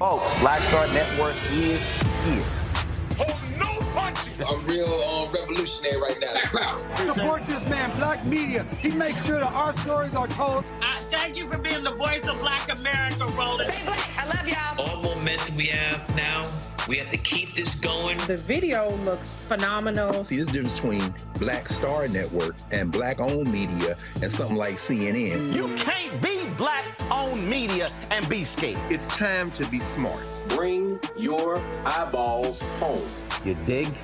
Folks, Black Star Network is here. Hold no punches. I'm real revolutionary right now. Support this man, Black Media. He makes sure that our stories are told. Thank you for being the voice of Black America, Roland. Stay black. I love y'all. All momentum we have now, we have to keep this going. The video looks phenomenal. See, there's a difference between Black Star Network and Black-owned media and something like CNN. You can't be Black-owned media and be scared. It's time to be smart. Bring your eyeballs home. You dig?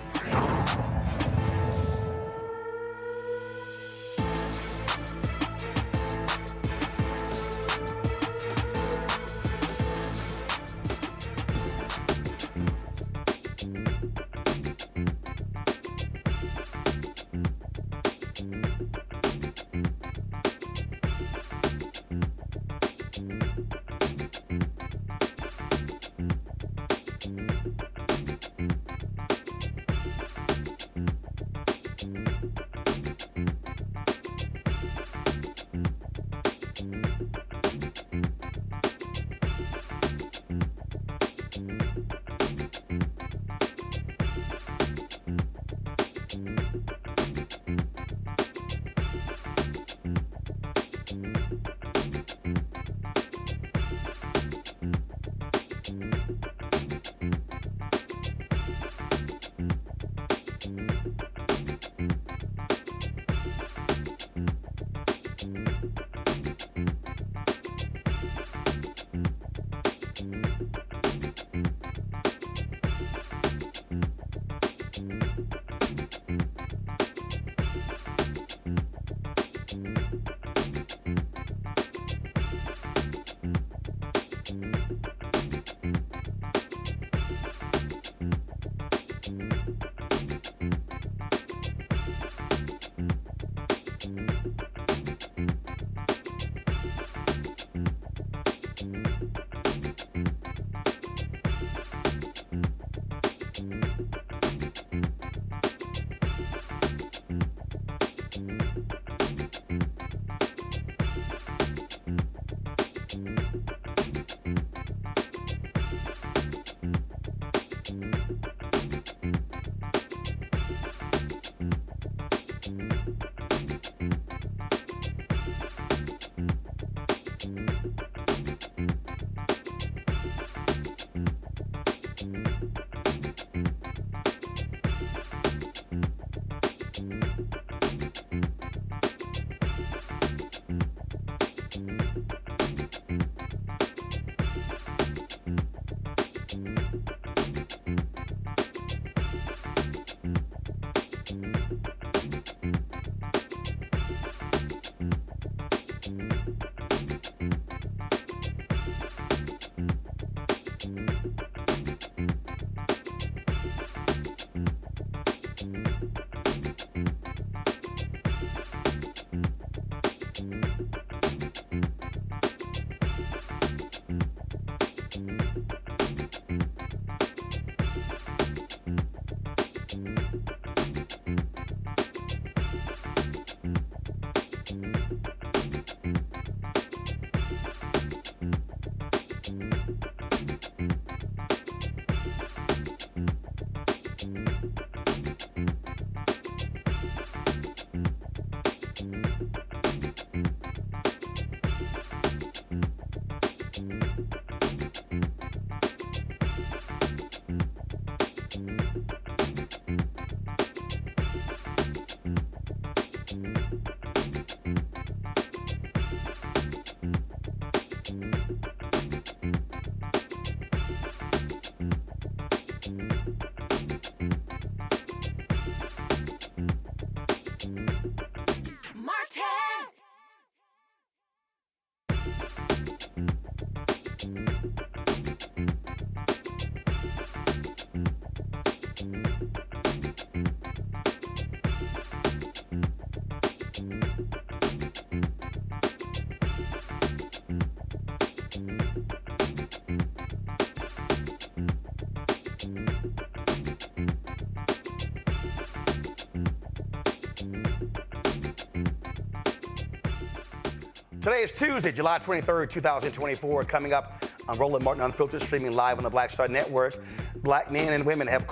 Today is Tuesday, July 23rd, 2024. Coming up I'm Roland Martin Unfiltered, streaming live on the Black Star Network. Black men and women have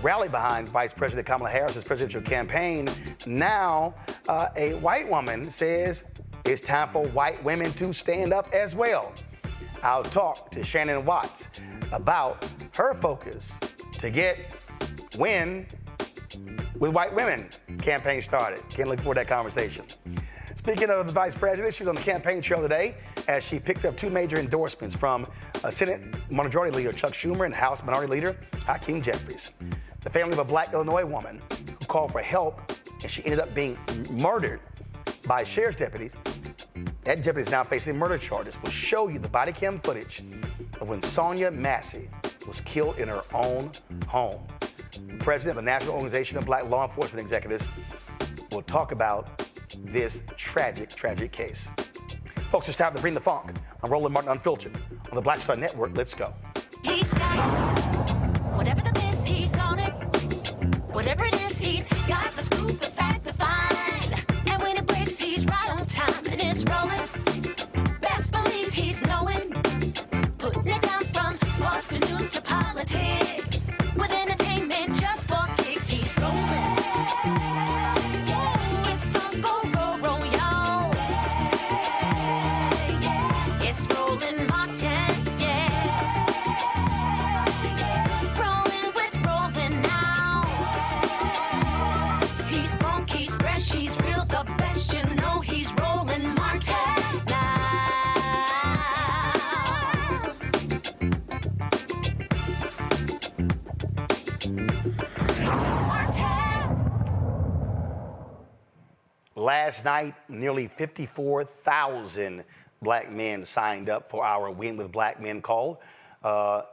rallied behind Vice President Kamala Harris' presidential campaign. Now, a white woman says it's time for white women to stand up as well. I'll talk to Shannon Watts about her focus to win with white women campaign started. Can't look forward to that conversation. Speaking of the vice president, she was on the campaign trail today as she picked up two major endorsements from Senate Majority Leader Chuck Schumer and House Minority Leader Hakeem Jeffries. The family of a black Illinois woman who called for help and she ended up being murdered by sheriff's deputies. That deputy is now facing murder charges. We'll show you the body cam footage of when Sonya Massey was killed in her own home. The president of the National Organization of Black Law Enforcement Executives will talk about this tragic, tragic case. Folks, it's time to bring the funk. I'm Roland Martin Unfiltered on the Black Star Network. Let's go. He's got it. Whatever the miss, he's on it. Whatever it is, he's got the scoop, the fact, the find. And when it breaks, he's right on time and it's rolling. Best believe he's knowing. Putting it down from sports to news to politics. With entertainment just for kicks, he's rolling. Last night, nearly 54,000 black men signed up for our Win with Black Men call.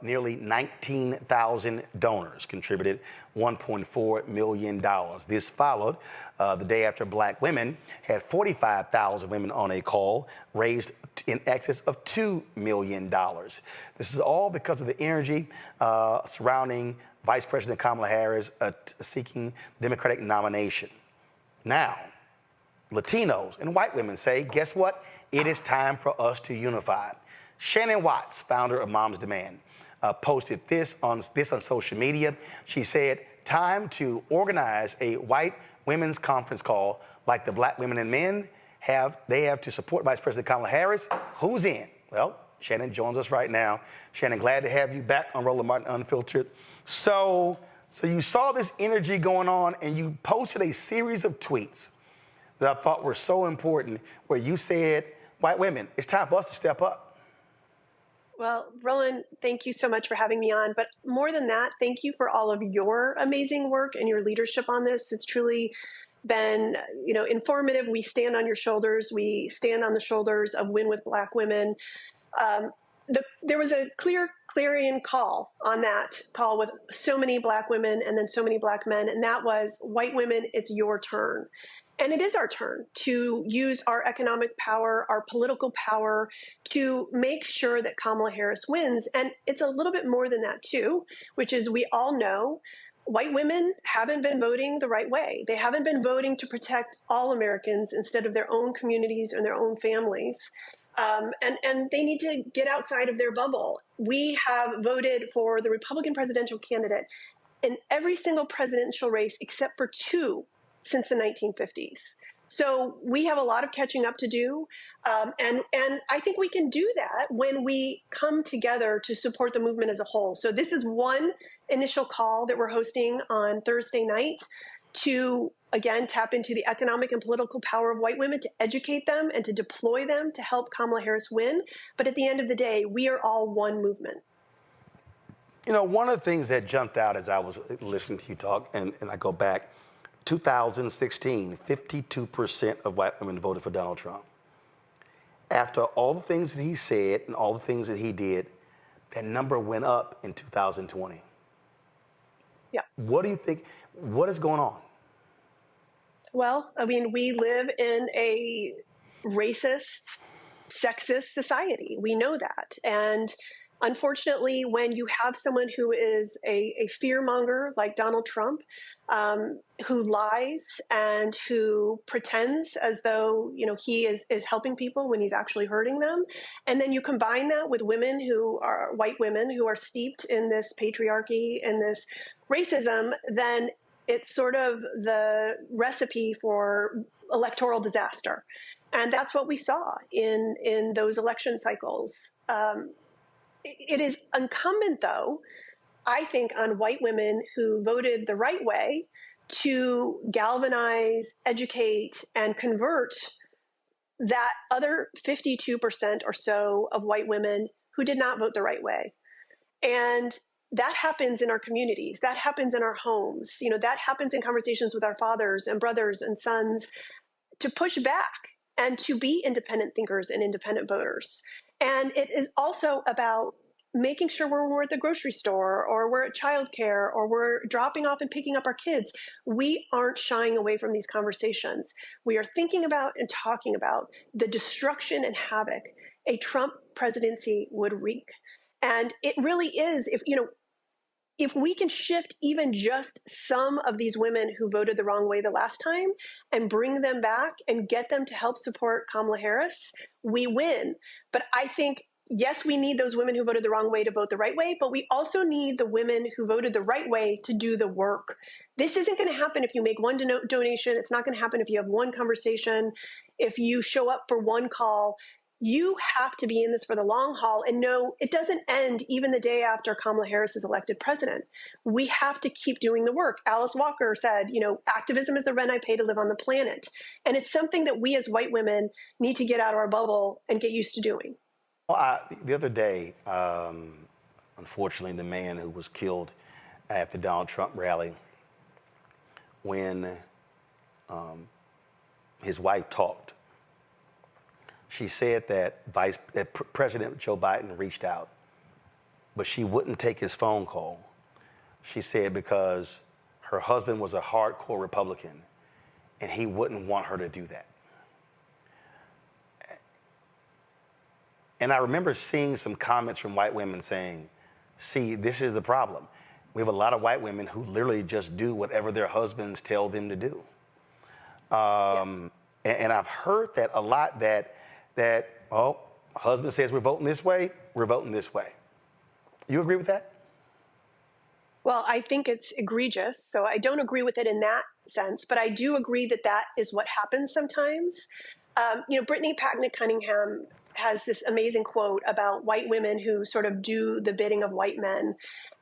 Nearly 19,000 donors contributed $1.4 million. This followed the day after black women had 45,000 women on a call, raised in excess of $2 million. This is all because of the energy surrounding Vice President Kamala Harris seeking Democratic nomination. Now, Latinos and white women say, guess what? It is time for us to unify. Shannon Watts, founder of Moms Demand, posted this on social media. She said, time to organize a white women's conference call like the black women and men have. They have to support Vice President Kamala Harris. Who's in? Well, Shannon joins us right now. Shannon, glad to have you back on Roland Martin Unfiltered. So you saw this energy going on and you posted a series of tweets that I thought were so important, where you said, white women, it's time for us to step up. Well, Roland, thank you so much for having me on. But more than that, thank you for all of your amazing work and your leadership on this. It's truly been, informative. We stand on your shoulders. We stand on the shoulders of Win with Black Women. There was a clarion call on that call with so many black women and then so many black men, and that was, white women, it's your turn. And it is our turn to use our economic power, our political power, to make sure that Kamala Harris wins. And it's a little bit more than that, too, which is, we all know white women haven't been voting the right way. They haven't been voting to protect all Americans instead of their own communities and their own families. And they need to get outside of their bubble. We have voted for the Republican presidential candidate in every single presidential race except for two since the 1950s. So we have a lot of catching up to do. And I think we can do that when we come together to support the movement as a whole. So this is one initial call that we're hosting on Thursday night to, again, tap into the economic and political power of white women, to educate them and to deploy them to help Kamala Harris win. But at the end of the day, we are all one movement. One of the things that jumped out as I was listening to you talk, and I go back, 2016, 52% of white women voted for Donald Trump. After all the things that he said and all the things that he did, that number went up in 2020. Yeah. What do you think? What is going on? Well, we live in a racist, sexist society. We know that. And Unfortunately, when you have someone who is a fear monger like Donald Trump, who lies and who pretends as though he is helping people when he's actually hurting them, and then you combine that with women who are white women who are steeped in this patriarchy and this racism, then it's sort of the recipe for electoral disaster. And that's what we saw in those election cycles. It is incumbent, though, I think, on white women who voted the right way to galvanize, educate, and convert that other 52% or so of white women who did not vote the right way. And that happens in our communities. That happens in our homes. That happens in conversations with our fathers and brothers and sons, to push back and to be independent thinkers and independent voters. And it is also about making sure when we're at the grocery store or we're at childcare or we're dropping off and picking up our kids, we aren't shying away from these conversations. We are thinking about and talking about the destruction and havoc a Trump presidency would wreak. And it really is, if we can shift even just some of these women who voted the wrong way the last time and bring them back and get them to help support Kamala Harris, we win. But I think, yes, we need those women who voted the wrong way to vote the right way, but we also need the women who voted the right way to do the work. This isn't going to happen if you make one donation. It's not going to happen if you have one conversation, if you show up for one call. You have to be in this for the long haul. And no, it doesn't end even the day after Kamala Harris is elected president. We have to keep doing the work. Alice Walker said, activism is the rent I pay to live on the planet. And it's something that we as white women need to get out of our bubble and get used to doing. Well, the other day, unfortunately, the man who was killed at the Donald Trump rally, when his wife talked, she said that President Joe Biden reached out, but she wouldn't take his phone call. She said because her husband was a hardcore Republican and he wouldn't want her to do that. And I remember seeing some comments from white women saying, see, this is the problem. We have a lot of white women who literally just do whatever their husbands tell them to do. Yes. And I've heard that a lot, that husband says we're voting this way, we're voting this way. You agree with that? Well, I think it's egregious. So I don't agree with it in that sense, but I do agree that that is what happens sometimes. Brittany Packnett Cunningham has this amazing quote about white women who sort of do the bidding of white men.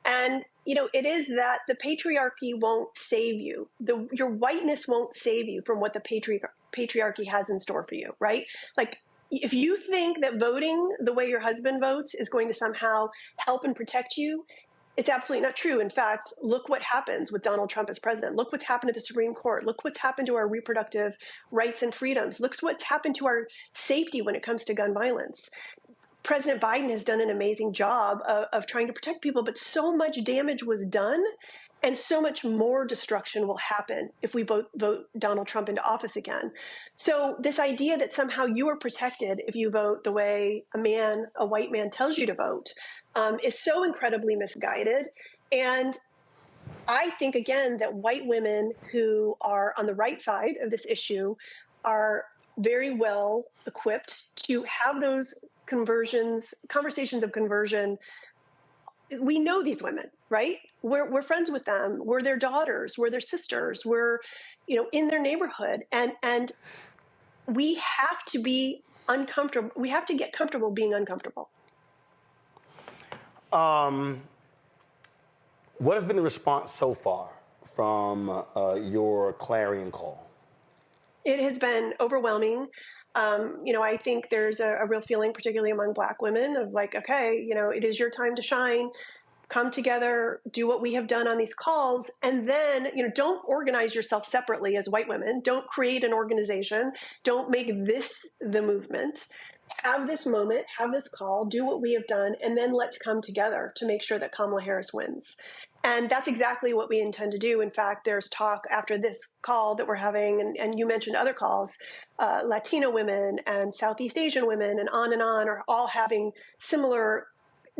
And, it is that the patriarchy won't save you. Your whiteness won't save you from what the patriarchy has in store for you, right? Like, if you think that voting the way your husband votes is going to somehow help and protect you, it's absolutely not true. In fact, look what happens with Donald Trump as president. Look what's happened to the Supreme Court. Look what's happened to our reproductive rights and freedoms. Look what's happened to our safety when it comes to gun violence. President Biden has done an amazing job of trying to protect people, but so much damage was done and so much more destruction will happen if we vote Donald Trump into office again. So this idea that somehow you are protected if you vote the way a white man tells you to vote, is so incredibly misguided. And I think, again, that white women who are on the right side of this issue are very well equipped to have those conversations of conversion. We know these women, right? We're friends with them. We're their daughters. We're their sisters. We're, in their neighborhood. And we have to be uncomfortable. We have to get comfortable being uncomfortable. What has been the response so far from your clarion call? It has been overwhelming. I think there's a real feeling, particularly among Black women, of like, okay, it is your time to shine. Come together, do what we have done on these calls, and then, don't organize yourself separately as white women. Don't create an organization. Don't make this the movement. Have this moment, have this call, do what we have done, and then let's come together to make sure that Kamala Harris wins. And that's exactly what we intend to do. In fact, there's talk after this call that we're having, and you mentioned other calls, Latino women and Southeast Asian women and on are all having similar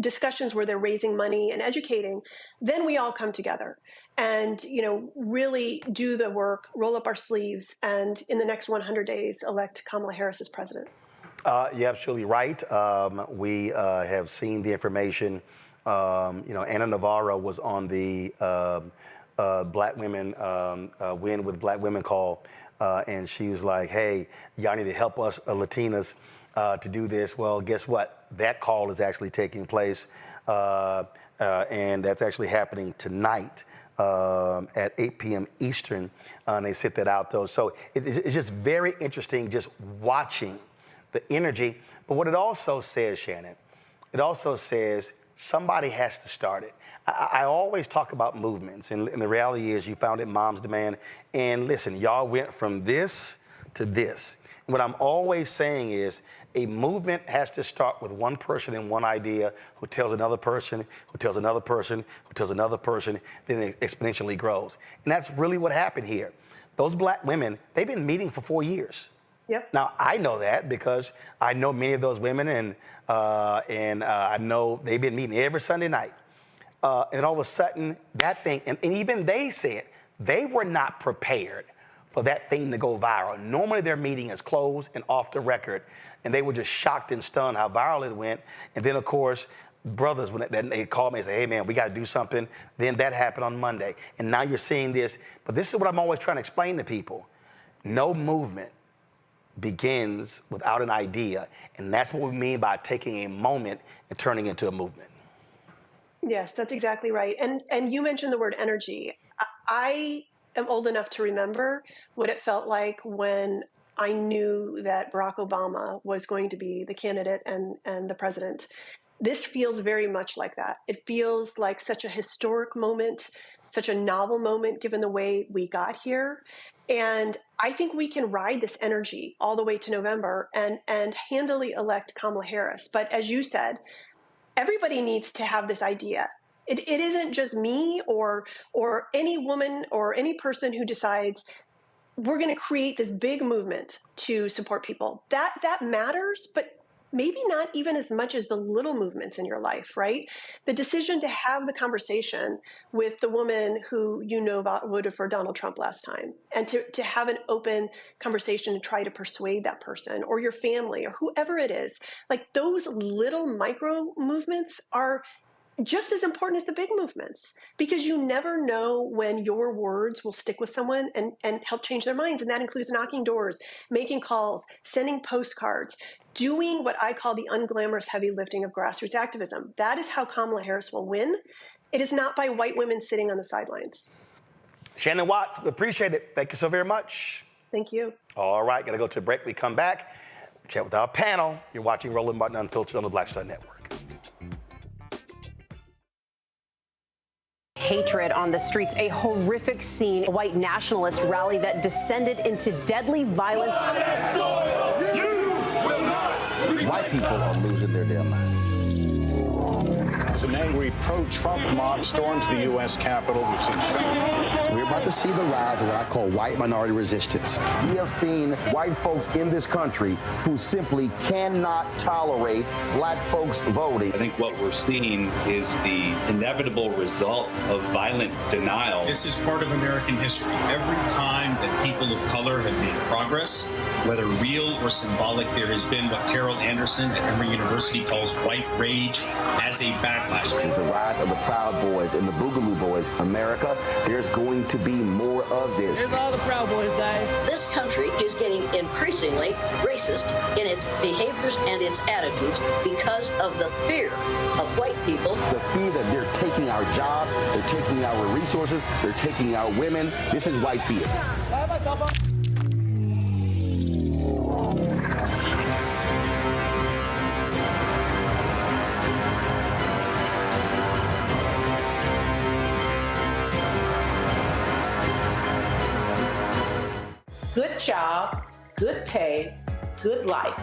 discussions where they're raising money and educating, then we all come together and, really do the work, roll up our sleeves, and in the next 100 days, elect Kamala Harris as president. You're absolutely right. We have seen the information. Anna Navarro was on the Black Women Win with Black Women call, and she was like, hey, y'all need to help us Latinas to do this. Well, guess what? That call is actually taking place, and that's actually happening tonight at 8 p.m. Eastern, and they sent that out, though. So it's just very interesting just watching the energy. But what it also says, Shannon, it also says somebody has to start it. I always talk about movements, and the reality is you found it Moms Demand. And listen, y'all went from this to this. And what I'm always saying is a movement has to start with one person and one idea who tells another person, who tells another person, who tells another person, then it exponentially grows. And that's really what happened here. Those Black women, they've been meeting for 4 years. Yep. Now, I know that because I know many of those women, and I know they've been meeting every Sunday night. And all of a sudden, that thing, and even they said they were not prepared for that thing to go viral. Normally, their meeting is closed and off the record, and they were just shocked and stunned how viral it went. And then, of course, brothers, when they called me and said, hey, man, we got to do something. Then that happened on Monday. And now you're seeing this. But this is what I'm always trying to explain to people. No movement begins without an idea, and that's what we mean by taking a moment and turning it into a movement. Yes, that's exactly right. And you mentioned the word energy. I am old enough to remember what it felt like when I knew that Barack Obama was going to be the candidate and the president. This feels very much like that. It feels like such a historic moment, such a novel moment given the way we got here. And I think we can ride this energy all the way to November and handily elect Kamala Harris. But as you said, everybody needs to have this idea. It isn't just me or any woman or any person who decides we're going to create this big movement to support people. That matters, but maybe not even as much as the little movements in your life, right? The decision to have the conversation with the woman who voted for Donald Trump last time, and to have an open conversation to try to persuade that person or your family or whoever it is. Like, those little micro movements are just as important as the big movements, because you never know when your words will stick with someone and help change their minds. And that includes knocking doors, making calls, sending postcards, doing what I call the unglamorous heavy lifting of grassroots activism. That is how Kamala Harris will win. It is not by white women sitting on the sidelines. Shannon Watts, we appreciate it. Thank you so very much. Thank you. All right, got to go to a break. We come back, chat with our panel. You're watching Roland Martin Unfiltered on the Black Star Network. Hatred on the streets, a horrific scene, a white nationalist rally that descended into deadly violence. White people are losing their damn minds. As an angry pro-Trump mob storms the U.S. Capitol, we've seen We're about to see the rise of what I call white minority resistance. We have seen white folks in this country who simply cannot tolerate black folks voting. I think what we're seeing is the inevitable result of violent denial. This is part of American history. Every time that people of color have made progress, whether real or symbolic, there has been what Carol Anderson at Emory University calls white rage as a backlash. This is the rise of the Proud Boys and the Boogaloo Boys. America, there's going to be more of this. Here's all the Proud Boys, guys. This country is getting increasingly racist in its behaviors and its attitudes because of the fear of white people. The fear that they're taking our jobs, they're taking our resources, they're taking our women. This is white fear. Good job, good pay, good life.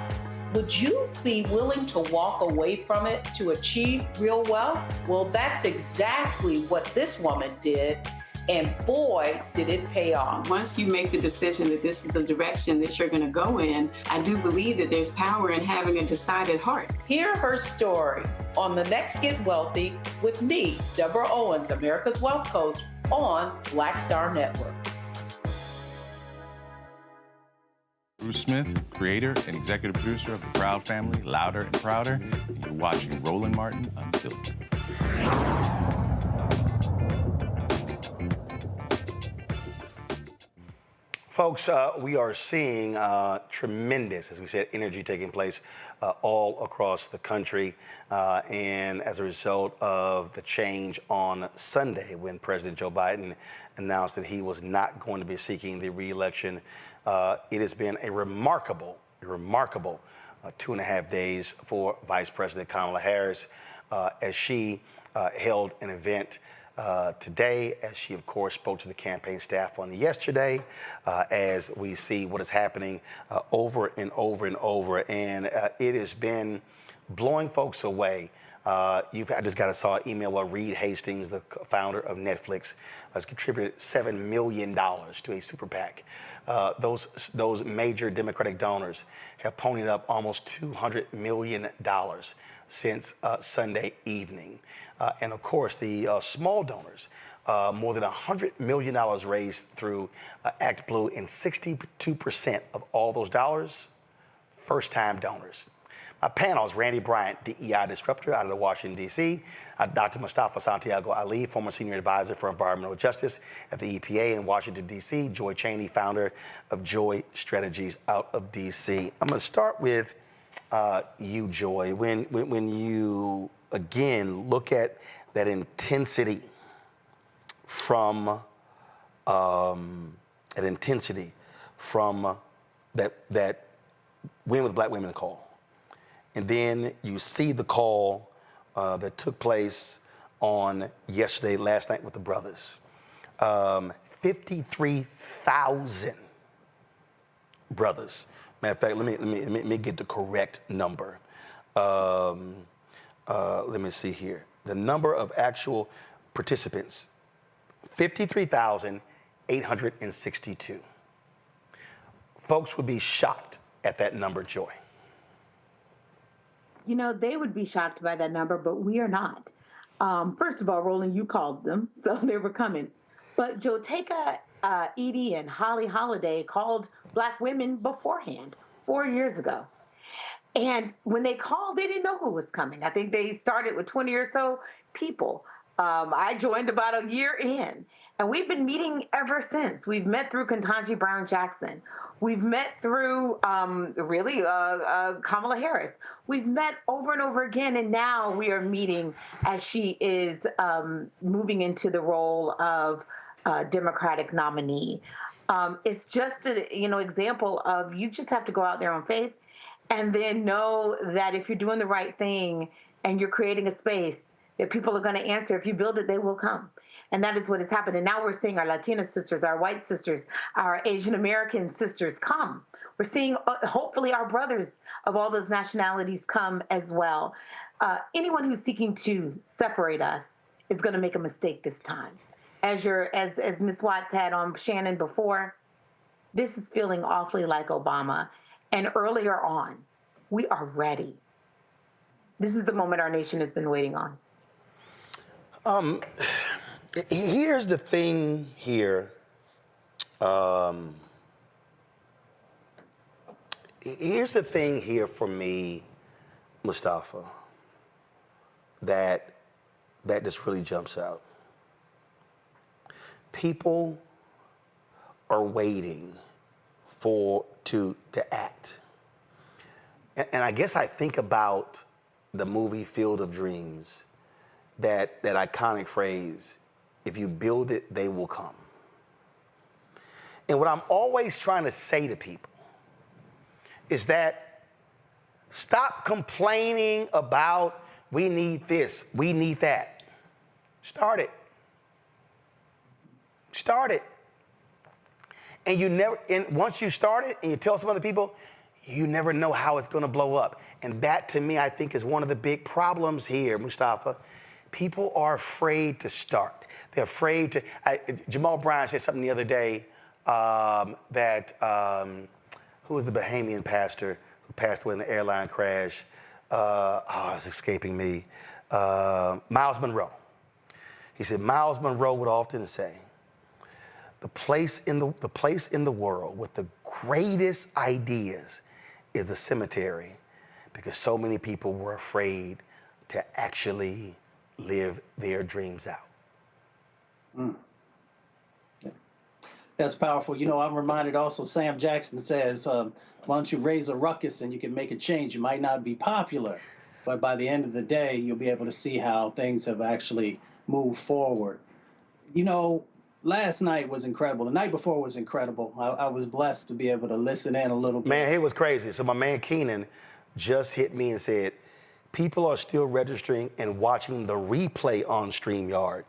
Would you be willing to walk away from it to achieve real wealth? Well, that's exactly what this woman did. And boy, did it pay off. Once you make the decision that this is the direction that you're going to go in, I do believe that there's power in having a decided heart. Hear her story on The Next Get Wealthy with me, Deborah Owens, America's Wealth Coach, on Black Star Network. Bruce Smith, creator and executive producer of The Proud Family, Louder and Prouder, and you're watching Roland Martin Unfiltered. Folks, we are seeing tremendous, as we said, energy taking place all across the country. And as a result of the change on Sunday when President Joe Biden announced that he was not going to be seeking the re-election, it has been a remarkable 2.5 days for Vice President Kamala Harris as she held an event today, as she, of course, spoke to the campaign staff on yesterday, as we see what is happening over and over and over. And it has been blowing folks away. I just saw an email where Reed Hastings, the founder of Netflix, has contributed $7 million to a super PAC. Those major Democratic donors have ponied up almost $200 million since Sunday evening. And of course, the small donors, more than $100 million raised through Act Blue, and 62% of all those dollars, first-time donors. My panel is Randy Bryant, DEI disruptor out of Washington, D.C., Dr. Mustafa Santiago Ali, former senior advisor for environmental justice at the EPA in Washington, D.C., Joy Cheney, founder of Joy Strategies out of D.C. I'm going to start with you, Joy. When you, again, look at that intensity from that Win with Black Women call. And then you see the call that took place on last night with the brothers. 53,000 brothers. Matter of fact, let me get the correct number. Let me see here. The number of actual participants, 53,862. Folks would be shocked at that number, Joy. You know, they would be shocked by that number, but we are not. First of all, Roland, you called them, so they were coming. But Joteka Edie and Holly Holiday called Black women beforehand, 4 years ago. And when they called, they didn't know who was coming. I think they started with 20 or so people. I joined about a year in, and we've been meeting ever since. We've met through Ketanji Brown Jackson. We've met through, Kamala Harris. We've met over and over again, and now we are meeting as she is moving into the role of Democratic nominee. It's just an example of you just have to go out there on faith and then know that if you're doing the right thing and you're creating a space, that people are going to answer. If you build it, they will come. And that is what has happened. And now we're seeing our Latina sisters, our white sisters, our Asian American sisters come. We're seeing, hopefully, our brothers of all those nationalities come as well. Anyone who's seeking to separate us is going to make a mistake this time. As Ms. Watts had on Shannon before, this is feeling awfully like Obama. And earlier on, we are ready. This is the moment our nation has been waiting on. Here's the thing here. Here's the thing here for me, Mustafa, that just really jumps out. People are waiting to act. And I guess I think about the movie Field of Dreams, that iconic phrase, if you build it, they will come. And what I'm always trying to say to people is that stop complaining about we need this, we need that. Start it. Start it. And once you start it and you tell some other people, you never know how it's going to blow up. And that, to me, I think is one of the big problems here, Mustafa. people are afraid to start. They're afraid to. Jamal Bryant said something the other day who was the Bahamian pastor who passed away in the airline crash? It's escaping me. Miles Monroe. He said Miles Monroe would often say, the place in the world with the greatest ideas is the cemetery, because so many people were afraid to actually live their dreams out. Mm. That's powerful. You know, I'm reminded also, Sam Jackson says, why don't you raise a ruckus and you can make a change? You might not be popular, but by the end of the day, you'll be able to see how things have actually moved forward. You know, last night was incredible. The night before was incredible. I was blessed to be able to listen in a little bit. Man, it was crazy. So my man Keenan just hit me and said, people are still registering and watching the replay on StreamYard.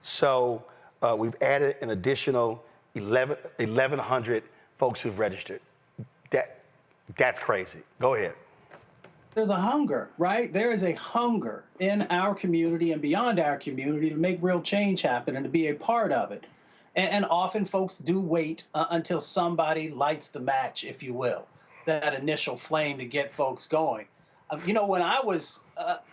So we've added an additional 1,100 folks who've registered. That's crazy. Go ahead. There's a hunger, right? There is a hunger in our community and beyond our community to make real change happen and to be a part of it. And often folks do wait until somebody lights the match, if you will, that initial flame to get folks going. You know, when I was,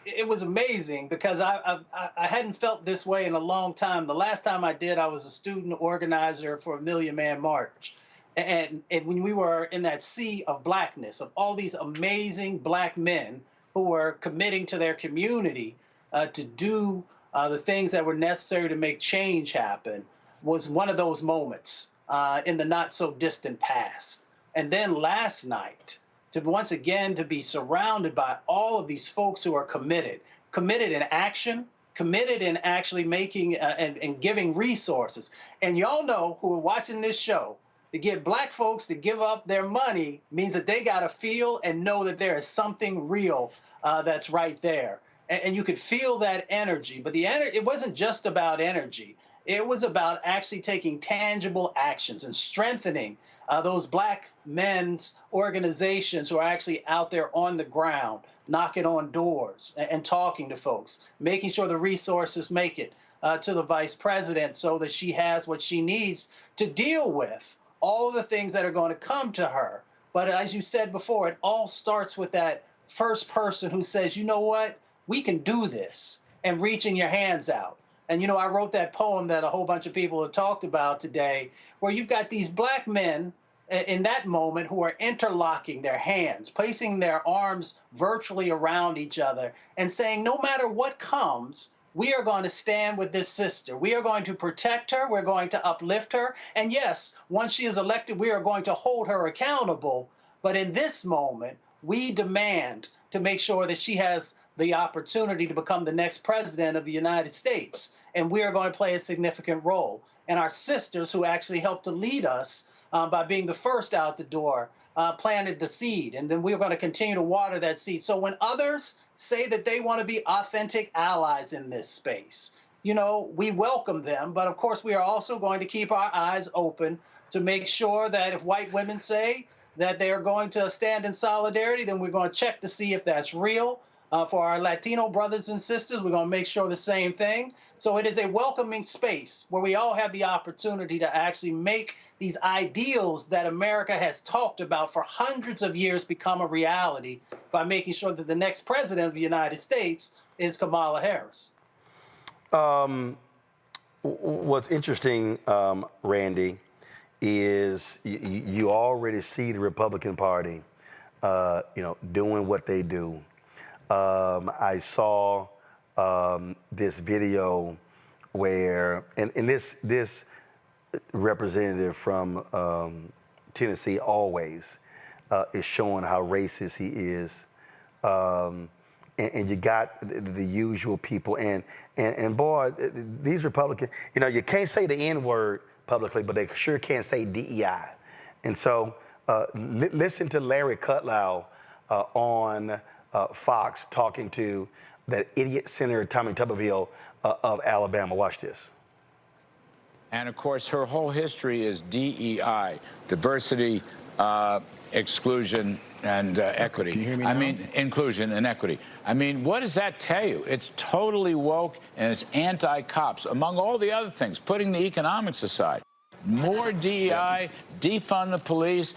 it was amazing because I hadn't felt this way in a long time. The last time I did, I was a student organizer for a Million Man March. And when we were in that sea of blackness, of all these amazing black men who were committing to their community to do the things that were necessary to make change happen, was one of those moments in the not so distant past. And then last night, to once again to be surrounded by all of these folks who are committed in action, committed in actually making and giving resources. And y'all know who are watching this show, to get black folks to give up their money means that they got to feel and know that there is something real that's right there. And you could feel that energy. But it wasn't just about energy. It was about actually taking tangible actions and strengthening those black men's organizations who are actually out there on the ground, knocking on doors and talking to folks, making sure the resources make it to the vice president so that she has what she needs to deal with all of the things that are going to come to her. But as you said before, it all starts with that first person who says, you know what, we can do this, and reaching your hands out. And, you know, I wrote that poem that a whole bunch of people have talked about today, where you've got these black men in that moment who are interlocking their hands, placing their arms virtually around each other and saying, no matter what comes, we are going to stand with this sister. We are going to protect her. We're going to uplift her. And yes, once she is elected, we are going to hold her accountable. But in this moment, we demand to make sure that she has the opportunity to become the next president of the United States. And we are going to play a significant role. And our sisters who actually helped to lead us by being the first out the door planted the seed. And then we are going to continue to water that seed. So when others say that they want to be authentic allies in this space, you know, we welcome them. But of course, we are also going to keep our eyes open to make sure that if white women say that they are going to stand in solidarity, then we're going to check to see if that's real. For our Latino brothers and sisters, we're going to make sure the same thing. So it is a welcoming space where we all have the opportunity to actually make these ideals that America has talked about for hundreds of years become a reality by making sure that the next president of the United States is Kamala Harris. What's interesting, Randy, is you already see the Republican Party, doing what they do. I saw this video where, and this representative from Tennessee always is showing how racist he is. And you got the usual people. And boy, these Republicans, you can't say the N-word publicly, but they sure can't say DEI. And so listen to Larry Kudlow on Fox talking to that idiot Senator Tommy Tuberville of Alabama. Watch this. And of course, her whole history is DEI, diversity, exclusion, and equity. Can you hear me I now? mean, inclusion and equity. I mean, what does that tell you? It's totally woke and it's anti-cops, among all the other things, putting the economics aside. More DEI, defund the police,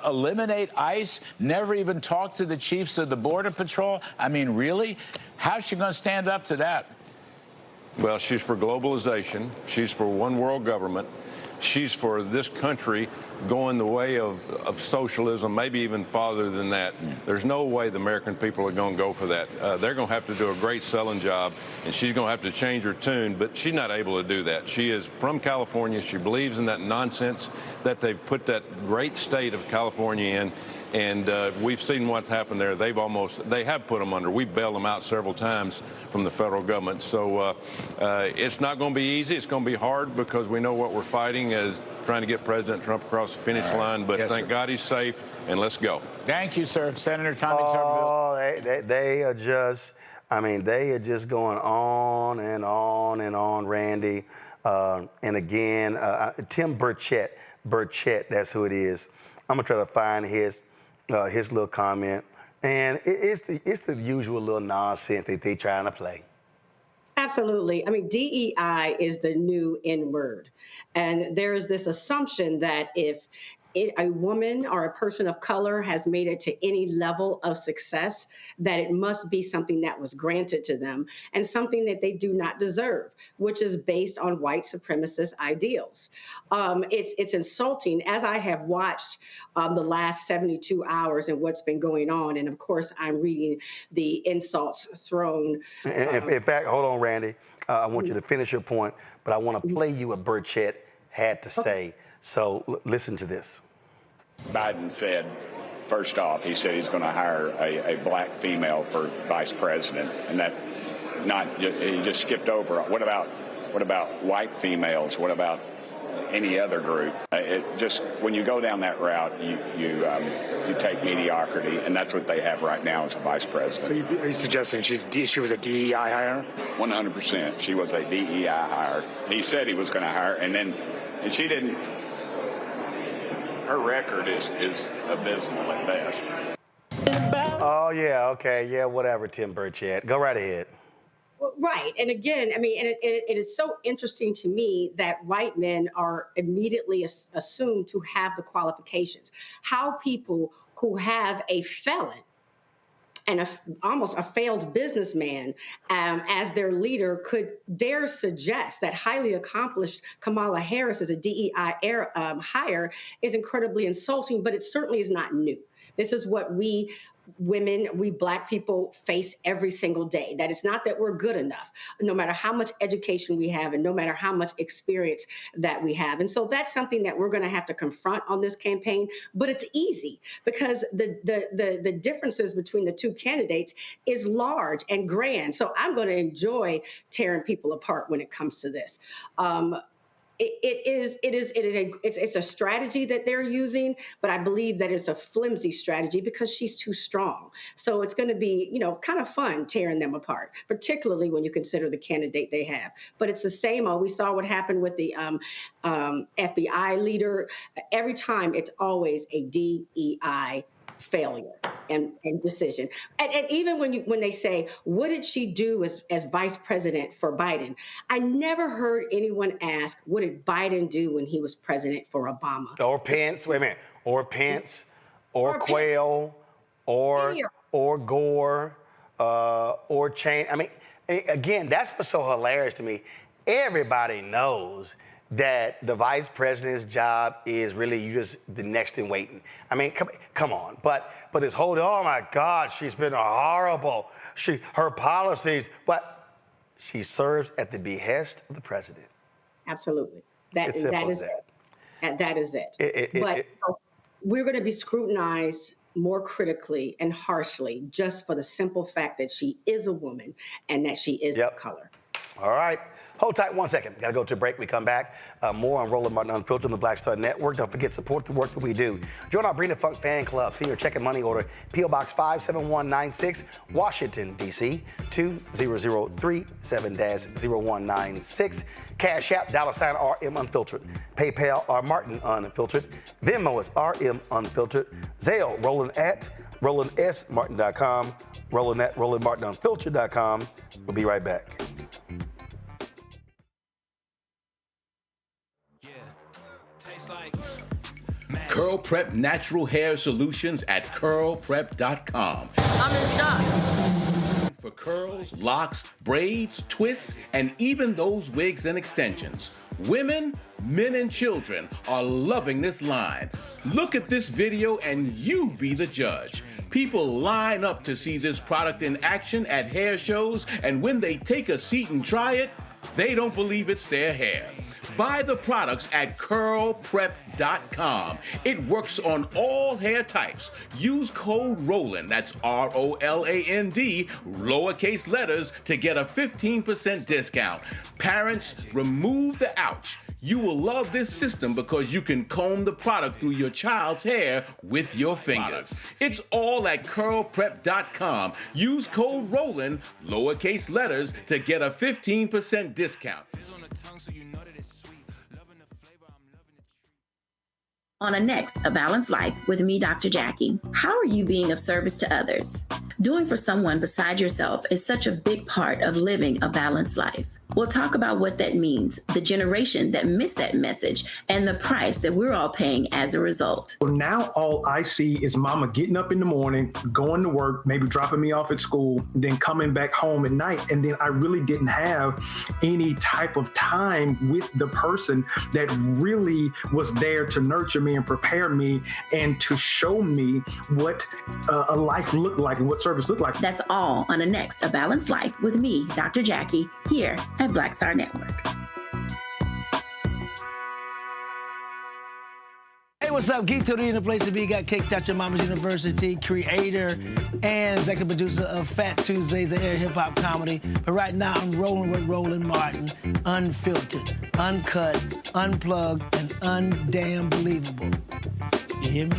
eliminate ICE, never even talk to the chiefs of the Border Patrol. I mean, really? How's she going to stand up to that? Well, she's for globalization. She's for one world government. She's for this country going the way of socialism, maybe even farther than that. There's no way the American people are going to go for that. They're going to have to do a great selling job, and she's going to have to change her tune, but she's not able to do that. She is from California. She believes in that nonsense that they've put that great state of California in. And we've seen what's happened there. They have put them under. We bailed them out several times from the federal government. So it's not going to be easy. It's going to be hard because we know what we're fighting is trying to get President Trump across the finish line. But thank God he's safe, and let's go. Thank you, sir. Senator Tommy Tuberville. They are just, I mean, they are just going on and on and on, Randy. And again, Tim Burchett, that's who it is. I'm going to try to find his little comment, and it's the usual little nonsense that they trying to play. Absolutely. I mean, DEI is the new N word, and there is this assumption that if a woman or a person of color has made it to any level of success, that it must be something that was granted to them and something that they do not deserve, which is based on white supremacist ideals. It's insulting, as I have watched the last 72 hours and what's been going on. And of course, I'm reading the insults thrown. In fact, hold on, Randy. I want you to finish your point, but I want to play you what Burchett had to say. So listen to this. Biden said, first off, he said he's going to hire a black female for vice president, and that he just skipped over. What about white females? What about any other group? When you go down that route, you take mediocrity, and that's what they have right now as a vice president. So are you suggesting she was a DEI hire? 100%. She was a DEI hire. He said he was going to hire, and she didn't. Her record is abysmal at best. Oh, yeah, okay, yeah, whatever, Tim Burchett. Go right ahead. Right. And again, I mean, and it is so interesting to me that white men are immediately assumed to have the qualifications. How people who have a felon and almost a failed businessman as their leader could dare suggest that highly accomplished Kamala Harris as a DEI hire is incredibly insulting, but it certainly is not new. This is what we Black people face every single day. That it's not that we're good enough, no matter how much education we have and no matter how much experience that we have. And so that's something that we're going to have to confront on this campaign. But it's easy because the differences between the two candidates is large and grand. So I'm going to enjoy tearing people apart when it comes to this. It's a strategy that they're using, but I believe that it's a flimsy strategy because she's too strong. So it's going to be, kind of fun tearing them apart, particularly when you consider the candidate they have. But it's the same old. We saw what happened with the FBI leader. Every time, it's always a DEI failure and decision. And even when they say, what did she do as vice president for Biden? I never heard anyone ask, what did Biden do when he was president for Obama? Or Pence, wait a minute, or Pence, or Quayle, or Gore, or Cheney. I mean, again, that's what's so hilarious to me. Everybody knows that the vice president's job is really just the next in waiting. I mean, come on. But this whole, oh my God, she's been horrible. Her policies, but she serves at the behest of the president. Absolutely. That is it. But we're going to be scrutinized more critically and harshly just for the simple fact that she is a woman and that she is of color. All right. Hold tight 1 second. Got to go to a break. We come back. More on Roland Martin Unfiltered on the Black Star Network. Don't forget, support the work that we do. Join our Bring the Funk fan club. Send your check and money order. P.O. Box 57196, Washington, D.C. 20037-0196. Cash App, $RM Unfiltered. PayPal, R Martin Unfiltered. Venmo is RM Unfiltered. Zelle, Roland at RolandSMartin.com. Roland at RolandMartinUnfiltered.com. We'll be right back. Curl Prep Natural Hair Solutions at curlprep.com. I'm in shock. For curls, locks, braids, twists, and even those wigs and extensions. Women, men, and children are loving this line. Look at this video and you be the judge. People line up to see this product in action at hair shows, and when they take a seat and try it, they don't believe it's their hair. Buy the products at curlprep.com. It works on all hair types. Use code ROLAND, that's ROLAND, lowercase letters, to get a 15% discount. Parents, remove the ouch. You will love this system because you can comb the product through your child's hair with your fingers. It's all at curlprep.com. Use code ROLAND, lowercase letters, to get a 15% discount. On a next, A Balanced Life with me, Dr. Jackie. How are you being of service to others? Doing for someone beside yourself is such a big part of living a balanced life. We'll talk about what that means, the generation that missed that message, and the price that we're all paying as a result. Well, now all I see is mama getting up in the morning, going to work, maybe dropping me off at school, then coming back home at night. And then I really didn't have any type of time with the person that really was there to nurture me and prepare me and to show me what a life looked like and what service looked like. That's all on a next, A Balanced Life with me, Dr. Jackie, here at Black Star Network. Hey, what's up? Geek Tony in the place to be. Got Kicked Out Your Mama's University, creator and executive producer of Fat Tuesdays, an air hip-hop comedy. But right now, I'm rolling with Roland Martin, unfiltered, uncut, unplugged, and undamn believable. You hear me?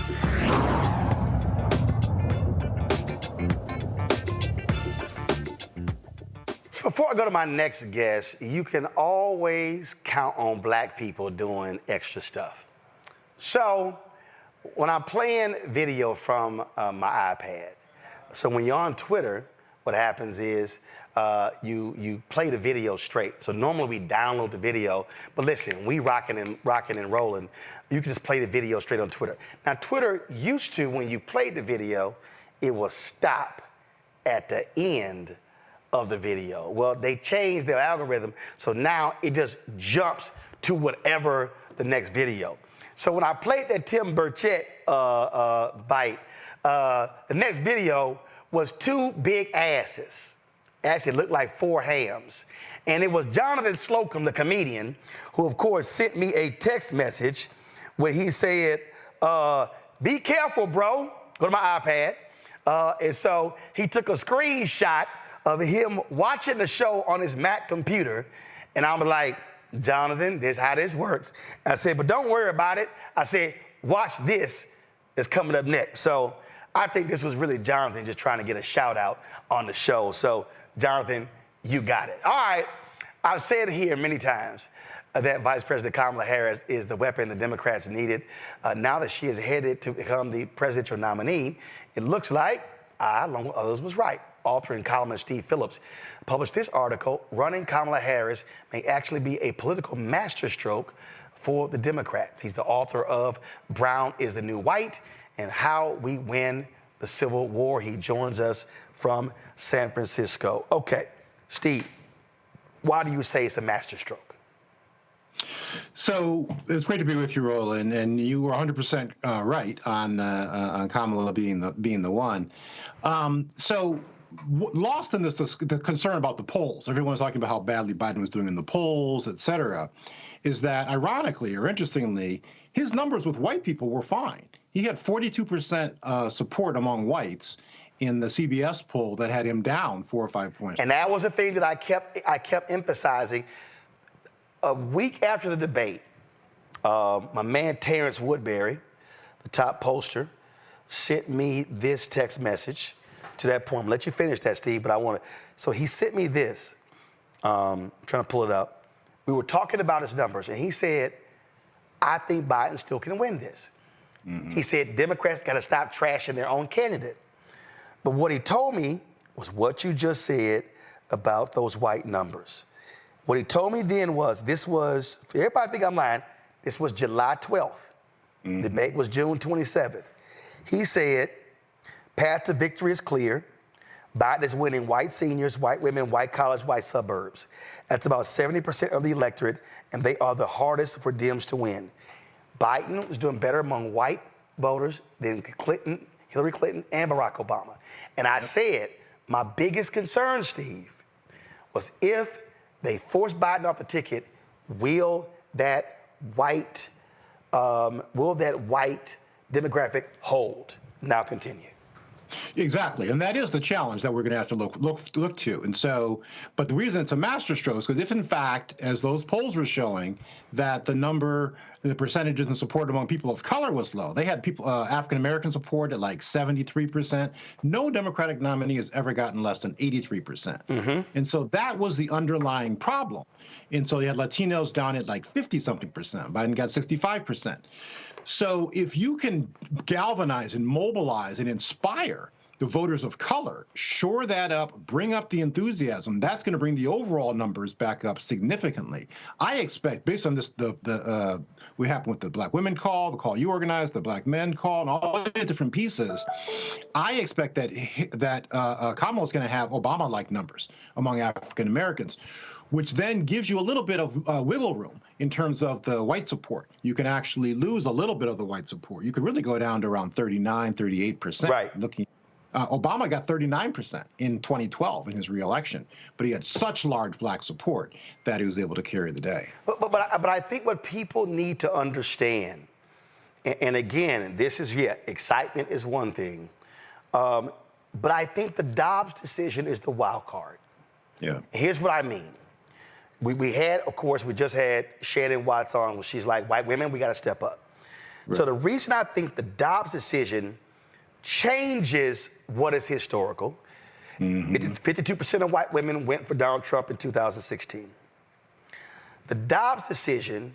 Before I go to my next guest, you can always count on black people doing extra stuff. So when I'm playing video from my iPad, so when you're on Twitter, what happens is you play the video straight. So normally we download the video, but listen, we rocking and rolling. You can just play the video straight on Twitter. Now Twitter used to, when you played the video, it will stop at the end of the video. Well, they changed their algorithm, so now it just jumps to whatever the next video. So when I played that Tim Burchett bite, the next video was two big asses. Actually, it looked like four hams. And it was Jonathan Slocum, the comedian, who of course sent me a text message where he said, be careful, bro. Go to my iPad. And so he took a screenshot of him watching the show on his Mac computer. And I'm like, Jonathan, this is how this works. I said, but don't worry about it. I said, watch this. It's coming up next. So I think this was really Jonathan just trying to get a shout out on the show. So Jonathan, you got it. All right. I've said here many times that Vice President Kamala Harris is the weapon the Democrats needed. Now that she is headed to become the presidential nominee, it looks like I, along with others, was right. Author and columnist Steve Phillips published this article, Running Kamala Harris May Actually Be a Political Masterstroke for the Democrats. He's the author of Brown is the New White and How We Win the Civil War. He joins us from San Francisco. Okay, Steve, why do you say it's a masterstroke? So it's great to be with you, Roland, and you were 100% right on Kamala being the one. Lost in this, the concern about the polls, everyone's talking about how badly Biden was doing in the polls, et cetera, is that ironically or interestingly, his numbers with white people were fine. He had 42% support among whites, in the CBS poll that had him down 4 or 5 points. And that was the thing that I kept emphasizing. A week after the debate, my man Terrence Woodbury, the top pollster, sent me this text message to that point. I'm gonna let you finish that, Steve, but I want to. So he sent me this. I'm trying to pull it up. We were talking about his numbers, and he said, I think Biden still can win this. He said Democrats got to stop trashing their own candidate. But what he told me was what you just said about those white numbers. What he told me then was, this was, everybody think I'm lying, this was July 12th. Debate was June 27th. He said, path to victory is clear. Biden is winning white seniors, white women, white college, white suburbs. That's about 70% of the electorate, and they are the hardest for Dems to win. Biden was doing better among white voters than Clinton, Hillary Clinton, and Barack Obama. And I said, my biggest concern, Steve, was if they force Biden off the ticket, will that white demographic hold? Now continue. Exactly, and that is the challenge that we're going to have to look to. And so, but the reason it's a masterstroke is because if, in fact, as those polls were showing, that the percentages in support among people of color was low. They had people, African American support at like 73%. No Democratic nominee has ever gotten less than 83%. And so that was the underlying problem. And so you had Latinos down at like 50-something%. Biden got 65%. So if you can galvanize and mobilize and inspire the voters of color, shore that up, bring up the enthusiasm, that's going to bring the overall numbers back up significantly. I expect, based on this, what happened with the Black women call, the call you organized, the Black men call, and all these different pieces, I expect that Kamala is going to have Obama-like numbers among African Americans, which then gives you a little bit of wiggle room in terms of the white support. You can actually lose a little bit of the white support. You could really go down to around 39, 38%. Right. Obama got 39% in 2012 in his reelection, but he had such large black support that he was able to carry the day. But I think what people need to understand, and again, this is, excitement is one thing, but I think the Dobbs decision is the wild card. Yeah. Here's what I mean. We had, of course, we just had Shannon Watts on, where she's like, white women, we got to step up. Right. So the reason I think the Dobbs decision changes what is historical, 52% of white women went for Donald Trump in 2016. The Dobbs decision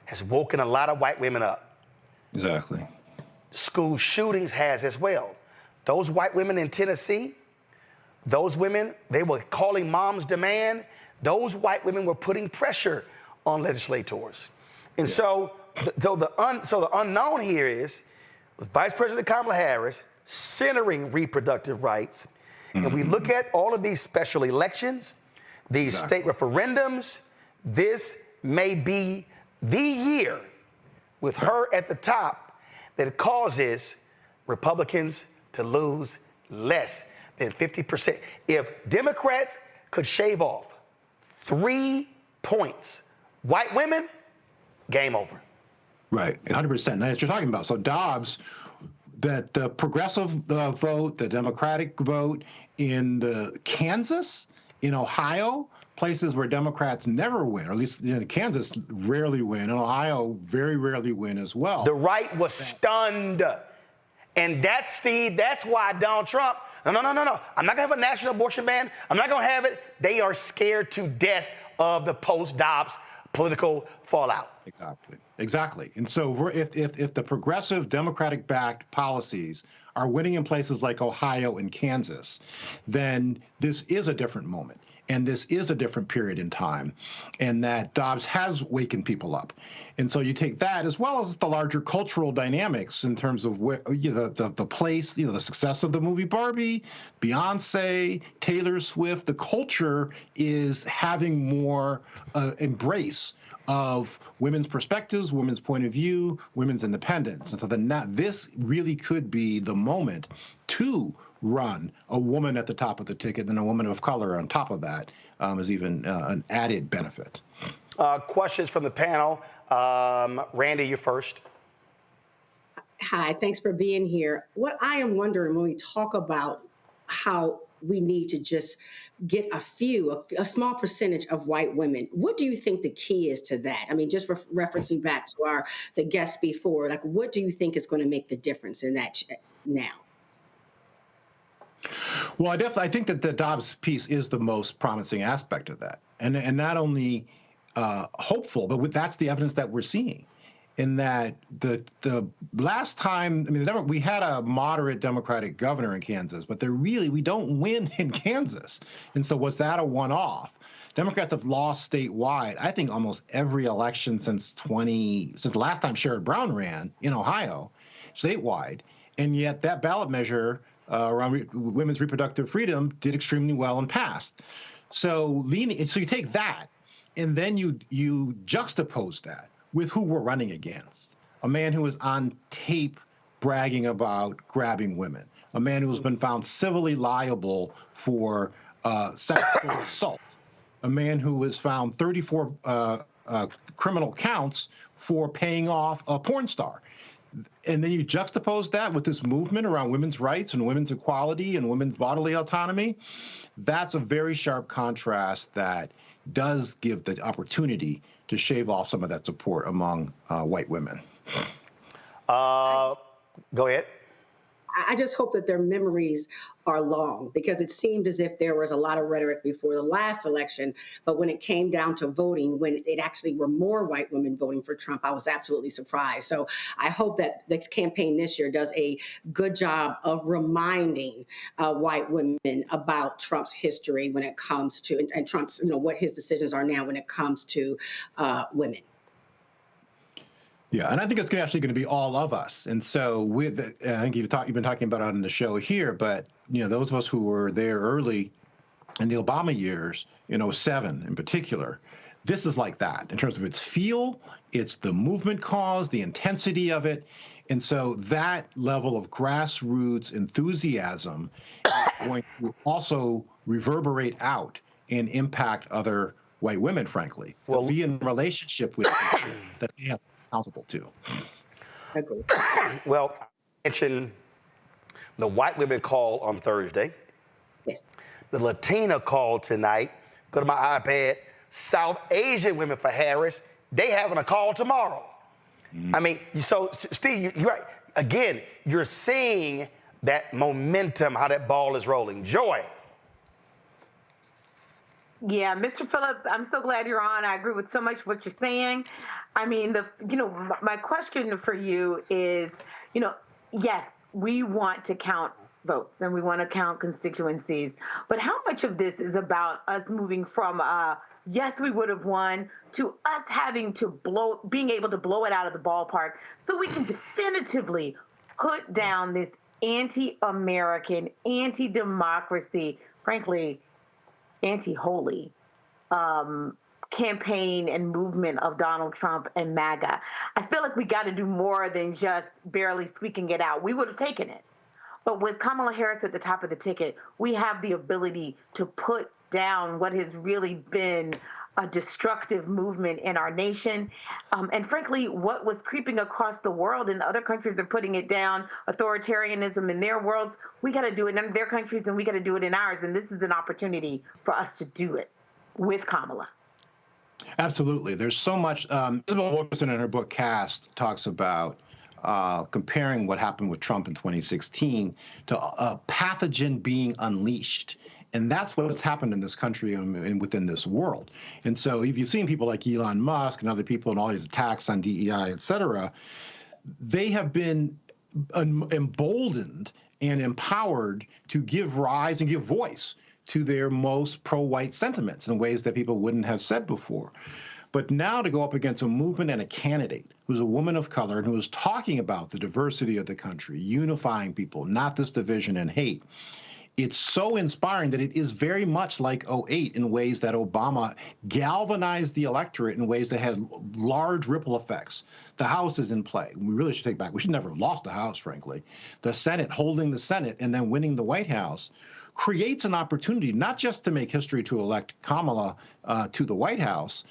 has woken a lot of white women up. Exactly. School shootings has as well. Those white women in Tennessee, those women, they were calling mom's demand. Those white women were putting pressure on legislators. And so the unknown here is, with Vice President Kamala Harris centering reproductive rights, and we look at all of these special elections, these state referendums, this may be the year with her at the top that causes Republicans to lose less than 50%. If Democrats could shave off 3 points, white women, game over. Right, 100%. That's what you're talking about. So Dobbs, that the progressive vote, the Democratic vote in the Kansas, in Ohio, places where Democrats never win, or at least Kansas rarely win, and Ohio very rarely win as well. The right was stunned. And that's, Steve, that's why Donald Trump, no. I'm not going to have a national abortion ban. I'm not going to have it. They are scared to death of the post-Dobbs political fallout. Exactly. And so if the progressive Democratic-backed policies are winning in places like Ohio and Kansas, then this is a different moment. And this is a different period in time, and that Dobbs has wakened people up. And so you take that as well as the larger cultural dynamics in terms of where, the place, the success of the movie Barbie, Beyonce, Taylor Swift. The culture is having more embrace of women's perspectives, women's point of view, women's independence. And so this really could be the moment to run a woman at the top of the ticket, and a woman of color on top of that is even an added benefit. Questions from the panel. Randy, you first. Hi, thanks for being here. What I am wondering when we talk about how we need to just get a small percentage of white women, what do you think the key is to that? I mean, just referencing back to the guests before, like, what do you think is going to make the difference in that now? Well, I think that the Dobbs piece is the most promising aspect of that, and not only hopeful, but that's the evidence that we're seeing. In that the last time, I mean, we had a moderate Democratic governor in Kansas, but we don't win in Kansas, and so was that a one-off? Democrats have lost statewide, I think, almost every election since the last time Sherrod Brown ran in Ohio, statewide, and yet that ballot measure around women's reproductive freedom did extremely well and passed. So you take that, and then you juxtapose that with who we're running against. A man who is on tape bragging about grabbing women. A man who has been found civilly liable for sexual assault. A man who was found 34 criminal counts for paying off a porn star. And then you juxtapose that with this movement around women's rights and women's equality and women's bodily autonomy. That's a very sharp contrast that does give the opportunity to shave off some of that support among white women. Go ahead. I just hope that their memories are long, because it seemed as if there was a lot of rhetoric before the last election, but when it came down to voting, when it actually were more white women voting for Trump, I was absolutely surprised. So I hope that this campaign this year does a good job of reminding white women about Trump's history when it comes to, and Trump's, what his decisions are now when it comes to women. Yeah, and I think it's actually going to be all of us. And so I think you've been talking about it on the show here, but those of us who were there early in the Obama years, 07 in particular, this is like that in terms of its feel, it's the movement cause, the intensity of it. And so that level of grassroots enthusiasm is going to also reverberate out and impact other white women, frankly. Well, be in relationship with people that they have accountable to. Well, I mentioned the white women call on Thursday. Yes. The Latina call tonight. Go to my iPad. South Asian women for Harris. They having a call tomorrow. I mean, so Steve, you're right. Again, you're seeing that momentum, how that ball is rolling. Joy. Yeah, Mr. Phillips, I'm so glad you're on. I agree with so much what you're saying. I mean, my question for you is, yes, we want to count votes and we want to count constituencies, but how much of this is about us moving from yes, we would have won to us having to being able to blow it out of the ballpark so we can definitively put down this anti-American, anti-democracy, frankly, anti-holy campaign and movement of Donald Trump and MAGA. I feel like we got to do more than just barely squeaking it out. We would have taken it. But with Kamala Harris at the top of the ticket, we have the ability to put down what has really been a destructive movement in our nation. And frankly, what was creeping across the world, and other countries are putting it down, authoritarianism in their worlds, we got to do it in their countries and we got to do it in ours. And this is an opportunity for us to do it with Kamala. Absolutely. There's so much. Isabel Wilkerson in her book Cast talks about comparing what happened with Trump in 2016 to a pathogen being unleashed. And that's what's happened in this country and within this world. And so if you've seen people like Elon Musk and other people and all these attacks on DEI, et cetera, they have been emboldened and empowered to give rise and give voice to their most pro-white sentiments in ways that people wouldn't have said before. But now to go up against a movement and a candidate who's a woman of color and who is talking about the diversity of the country, unifying people, not this division and hate, it's so inspiring that it is very much like 2008 in ways that Obama galvanized the electorate in ways that had large ripple effects. The House is in play. We really should take back. We should never have lost the House, frankly. The Senate, holding the Senate and then winning the White House, creates an opportunity not just to make history to elect Kamala to the White House,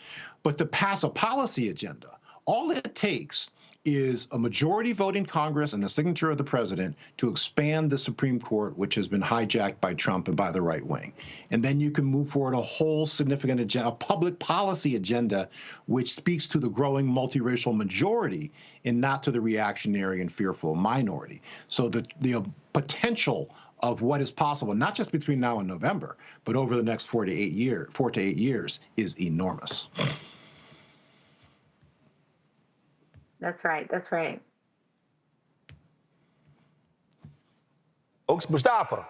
but to pass a policy agenda. All it takes is a majority vote in Congress and the signature of the president to expand the Supreme Court, which has been hijacked by Trump and by the right wing. And then you can move forward a whole significant agenda, a public policy agenda, which speaks to the growing multiracial majority and not to the reactionary and fearful minority. So the potential of what is possible, not just between now and November, but over the next 4 to 8 years is enormous. That's right. That's right. Folks, Mustafa.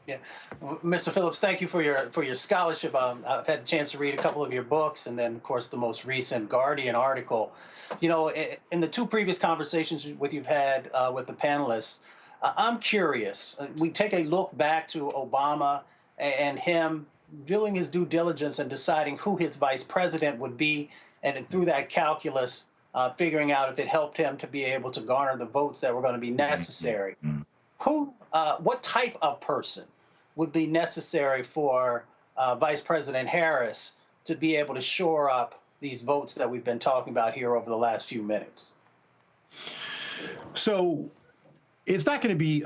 Yeah, well, Mr. Phillips, thank you for your scholarship. I've had the chance to read a couple of your books, and then, of course, the most recent Guardian article. You know, in the two previous conversations you've had with the panelists, I'm curious. We take a look back to Obama and him doing his due diligence and deciding who his vice president would be, and through that calculus, figuring out if it helped him to be able to garner the votes that were going to be necessary. What type of person would be necessary for Vice President Harris to be able to shore up these votes that we've been talking about here over the last few minutes? So it's not going to be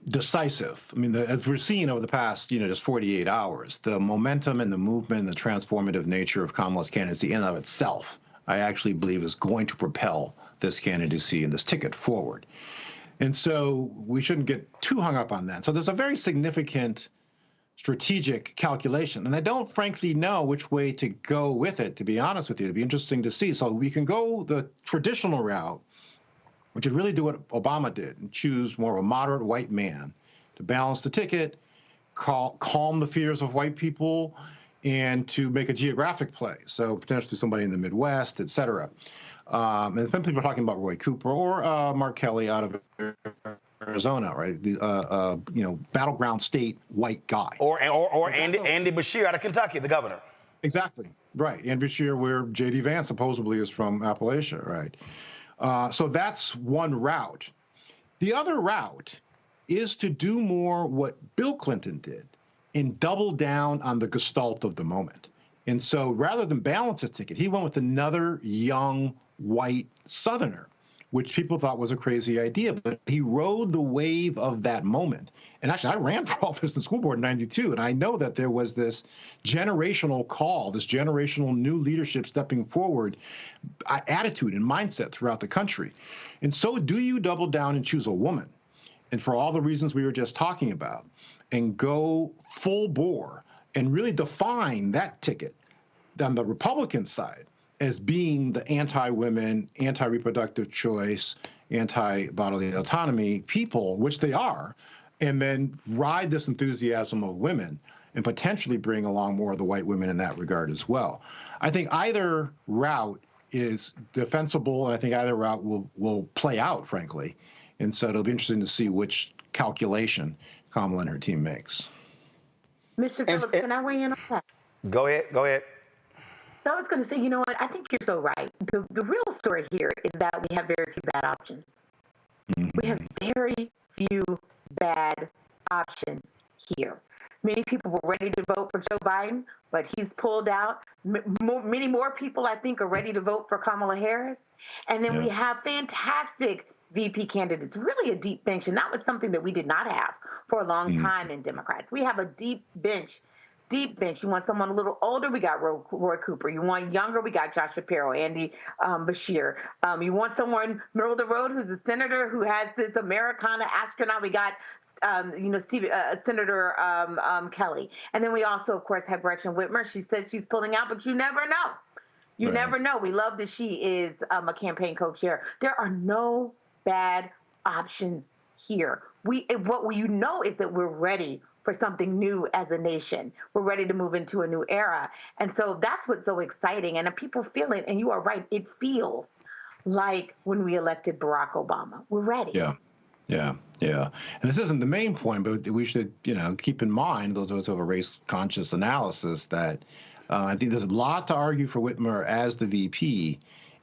decisive. I mean, as we're seeing over the past, just 48 hours, the momentum and the movement and the transformative nature of Kamala's candidacy in and of itself, I actually believe is going to propel this candidacy and this ticket forward. And so we shouldn't get too hung up on that. So there's a very significant strategic calculation. And I don't frankly know which way to go with it, to be honest with you. It'd be interesting to see. So we can go the traditional route, which would really do what Obama did and choose more of a moderate white man to balance the ticket, calm the fears of white people, and to make a geographic play. So potentially somebody in the Midwest, et cetera. And some people are talking about Roy Cooper or Mark Kelly out of Arizona, right? The battleground state white guy. Or Andy Beshear out of Kentucky, the governor. Exactly, right. Andy Beshear, where J.D. Vance supposedly is from Appalachia, right? So that's one route. The other route is to do more what Bill Clinton did and double down on the gestalt of the moment. And so rather than balance his ticket, he went with another young white Southerner, which people thought was a crazy idea, but he rode the wave of that moment. And actually, I ran for office in the school board in '92, and I know that there was this generational call, this generational new leadership stepping forward attitude and mindset throughout the country. And so do you double down and choose a woman? And for all the reasons we were just talking about, and go full bore and really define that ticket on the Republican side as being the anti-women, anti-reproductive choice, anti-bodily autonomy people, which they are, and then ride this enthusiasm of women and potentially bring along more of the white women in that regard as well. I think either route is defensible, and I think either route will play out, frankly. And so it'll be interesting to see which calculation Kamala and her team makes. Mr. Phillips, can I weigh in on that? Go ahead. So I was going to say, you know what? I think you're so right. The real story here is that we have very few bad options. We have very few bad options here. Many people were ready to vote for Joe Biden, but he's pulled out. Many more people, I think, are ready to vote for Kamala Harris. And then we have fantastic VP candidates, really a deep bench. And that was something that we did not have for a long time in Democrats. We have a deep bench. You want someone a little older, we got Roy Cooper. You want younger, we got Josh Shapiro, Andy Beshear. You want someone middle of the road who's a senator who has this Americana astronaut, we got Senator Kelly. And then we also, of course, have Gretchen Whitmer. She said she's pulling out, but you never know. You never know. We love that she is a campaign co-chair. There are no bad options here. What you know is that we're ready for something new as a nation. We're ready to move into a new era. And so that's what's so exciting. And people feel it. And you are right. It feels like when we elected Barack Obama. We're ready. Yeah. And this isn't the main point, but we should, keep in mind, those of us who have a race-conscious analysis, that I think there's a lot to argue for Whitmer as the VP.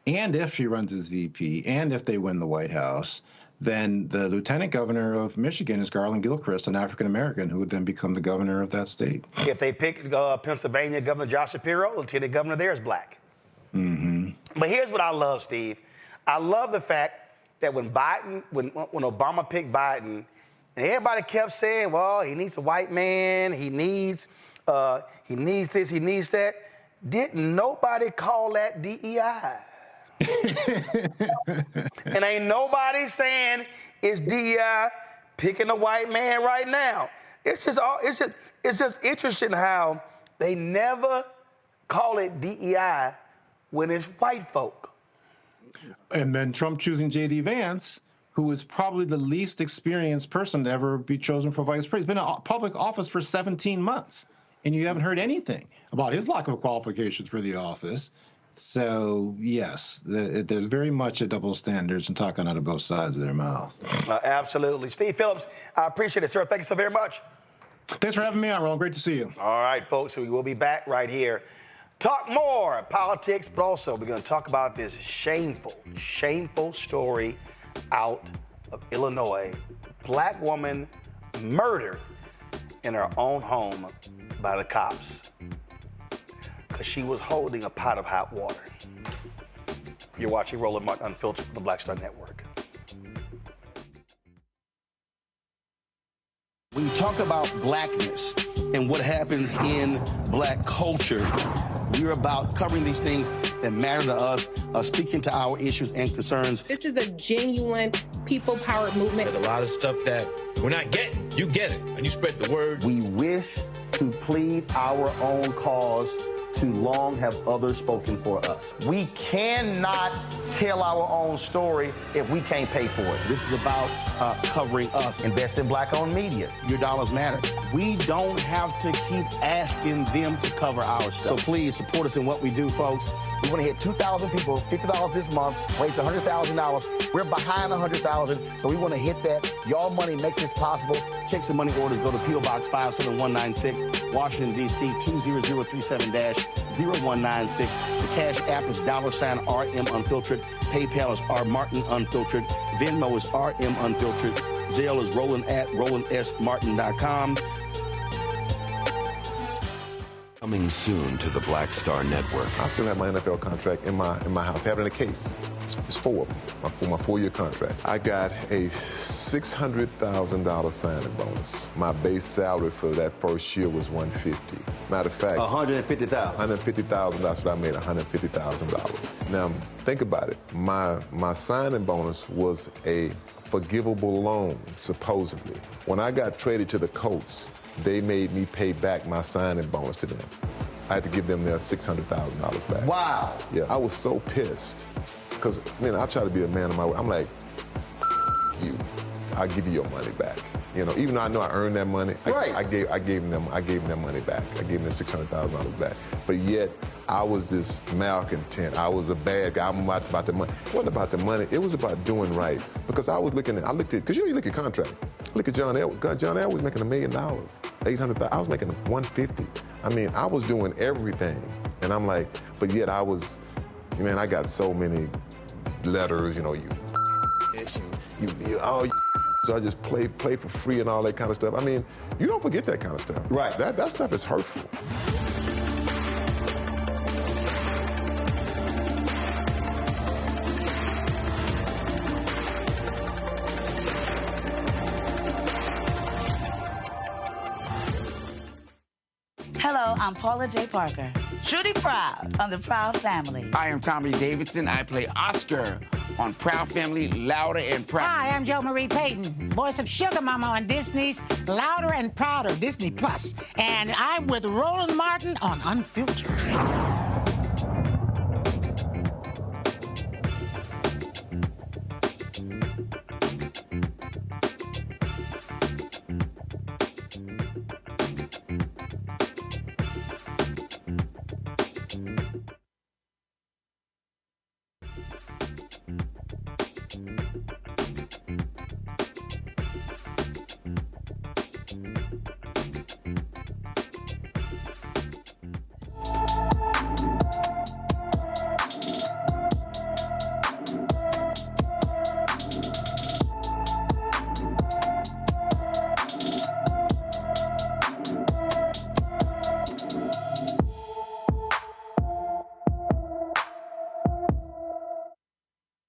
And if she runs as VP, and if they win the White House, then the lieutenant governor of Michigan is Garland Gilchrist, an African-American, who would then become the governor of that state. If they pick Pennsylvania Governor Josh Shapiro, lieutenant governor there is black. But here's what I love, Steve. I love the fact that when Obama picked Biden, and everybody kept saying, well, he needs a white man, he needs this, he needs that. Didn't nobody call that DEI? And ain't nobody saying it's DEI picking a white man right now. It's just interesting how they never call it DEI when it's white folk. And then Trump choosing J.D. Vance, who is probably the least experienced person to ever be chosen for vice president. He's been in public office for 17 months, and you haven't heard anything about his lack of qualifications for the office. So, yes, there's very much a double standards and talking out of both sides of their mouth. Absolutely. Steve Phillips, I appreciate it, sir. Thank you so very much. Thanks for having me on, Ron. Great to see you. All right, folks, we will be back right here. Talk more politics, but also we're going to talk about this shameful story out of Illinois. Black woman murdered in her own home by the cops because she was holding a pot of hot water. You're watching Roland Martin Unfiltered on the Black Star Network. When you talk about blackness and what happens in black culture, we're about covering these things that matter to us, speaking to our issues and concerns. This is a genuine people-powered movement. There's a lot of stuff that we're not getting. You get it, and you spread the word. We wish to plead our own cause. Too long have others spoken for us. We cannot tell our own story if we can't pay for it. This is about covering us. Invest in black-owned media. Your dollars matter. We don't have to keep asking them to cover our stuff. So please support us in what we do, folks. We want to hit 2,000 people, $50 this month, raise $100,000. We're behind $100,000, so we want to hit that. Y'all money makes this possible. Check some money orders. Go to P.O. Box 57196, Washington, D.C. 20037-0196. The Cash App is $RM Unfiltered. PayPal is R Martin Unfiltered. Venmo is RM Unfiltered. Zelle is Roland@RolandSMartin.com. Coming soon to the Black Star Network. I still have my NFL contract in my house. I have it in a case. It's 4 of them, for my 4-year contract. I got a $600,000 signing bonus. My base salary for that first year was $150,000. Matter of fact, $150,000. $150,000. That's what I made. $150,000. Now think about it. My signing bonus was a forgivable loan, supposedly. When I got traded to the Colts, they made me pay back my signing bonus to them. I had to give them their $600,000 back. Wow. Yeah, I was so pissed. Because, man, I try to be a man of my word. I'm like, you, I'll give you your money back. You know, even though I know I earned that money, right. I gave them their money back. I gave them their $600,000 back. But yet, I was this malcontent. I was a bad guy. I'm about the money. It wasn't about the money. It was about doing right. Because I looked at, because you look at contract. Look at John Edwards. John Edwards was making $1 million, $800,000. I was making $150,000. I mean, I was doing everything. And I'm like, but yet I was, man, I got so many letters, you know, so I just play for free and all that kind of stuff. I mean, you don't forget that kind of stuff. Right. That stuff is hurtful. Hello, I'm Paula J. Parker. Truly proud on the Proud Family. I am Tommy Davidson. I play Oscar on Proud Family, Louder and Proud. Hi, I'm Jo Marie Payton, voice of Sugar Mama on Disney's Louder and Prouder, Disney Plus. And I'm with Roland Martin on Unfiltered.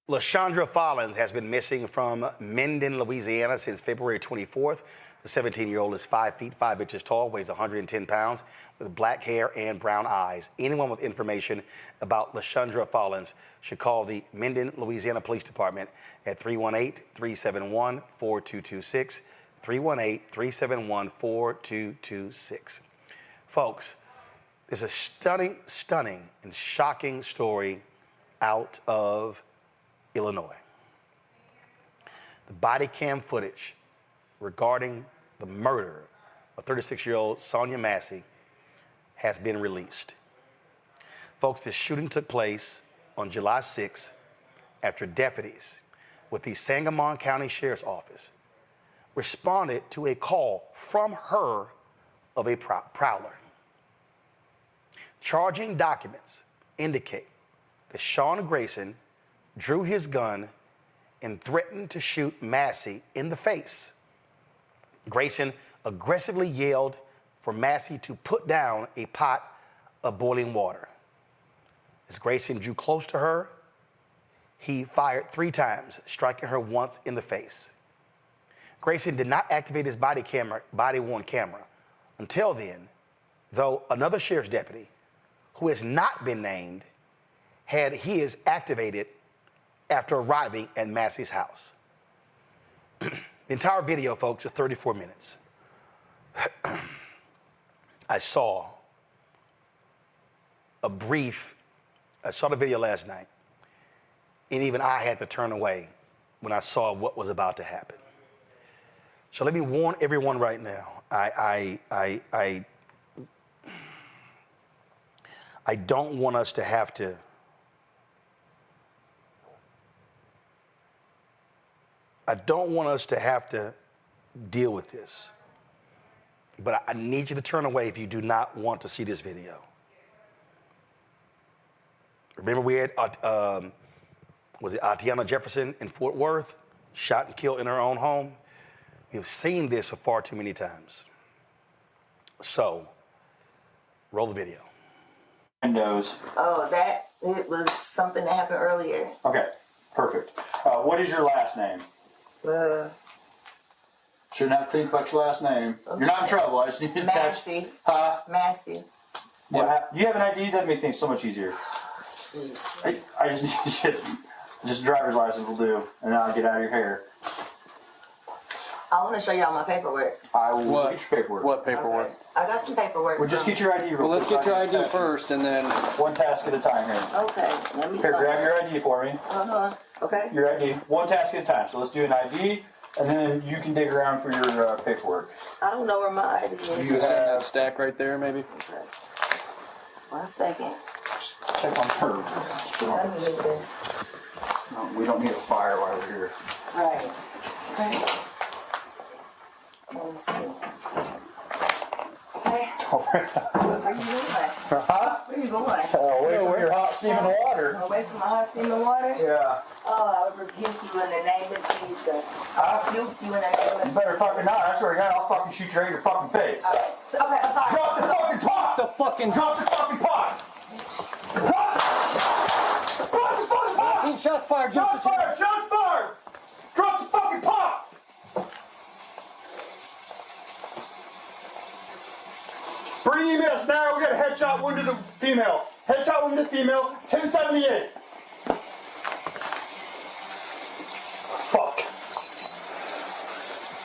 LaShondra Follins has been missing from Minden, Louisiana since February 24th. The 17-year-old is 5 feet 5 inches tall, weighs 110 pounds, with black hair and brown eyes. Anyone with information about LaShondra Follins should call the Minden, Louisiana Police Department at 318-371-4226, 318-371-4226. Folks, there's a stunning and shocking story out of Illinois. The body cam footage regarding the murder of 36-year-old Sonya Massey has been released. Folks, this shooting took place on July 6th after deputies with the Sangamon County Sheriff's Office responded to a call from her of a prowler. Charging documents indicate that Sean Grayson drew his gun and threatened to shoot Massey in the face. Grayson aggressively yelled for Massey to put down a pot of boiling water. As Grayson drew close to her, he fired 3 times, striking her once in the face. Grayson did not activate his body-worn camera until then, though another sheriff's deputy, who has not been named, had his activated after arriving at Massey's house. The entire video, folks, is 34 minutes. I saw the video last night, and even I had to turn away when I saw what was about to happen. So let me warn everyone right now. I don't want us to have to deal with this. But I need you to turn away if you do not want to see this video. Remember we had, Hakeem Jeffries in Fort Worth, shot and killed in her own home? We've seen this for far too many times. So, roll the video. Windows. Oh, it was something that happened earlier. Okay, perfect. What is your last name? Shouldn't have to think about your last name. Okay. You're not in trouble. I just need to attach. Massey. Massey. Yeah. You have an ID? That'd make things so much easier. I just need just a driver's license will do, and then I'll get out of your hair. I want to show y'all my paperwork. I will get your paperwork. What paperwork? Okay. I got some paperwork. Well, just get your ID real quick. Let's get your ID first, and then one task at a time here. Okay. Let me here, grab your ID for me. Okay. Your ID. One task at a time. So let's do an ID, and then you can dig around for your paperwork. I don't know where my ID is. You have that stack right there, maybe? Okay. 1 second. Just check on her. Let me need this. No, we don't need a fire while we're here. Right. Okay. Let me see. Okay. Where you going? Where you going? Away from your hot steaming water. Away from my hot steaming water? Yeah. Oh, I would rebuke you in the name of Jesus. I rebuke you in the name of Jesus. You better fucking not. I swear to God, I'll fucking shoot you right in your fucking face. Okay, I'm sorry. Drop the fucking pot! Drop the fucking pot! Drop the fucking pot! 19 shots fired. Shots fired! Shots fired! Drop the fucking pot! Bring EMS now. We got a headshot wound to the female. Headshot wound to the female. 1078. Fuck.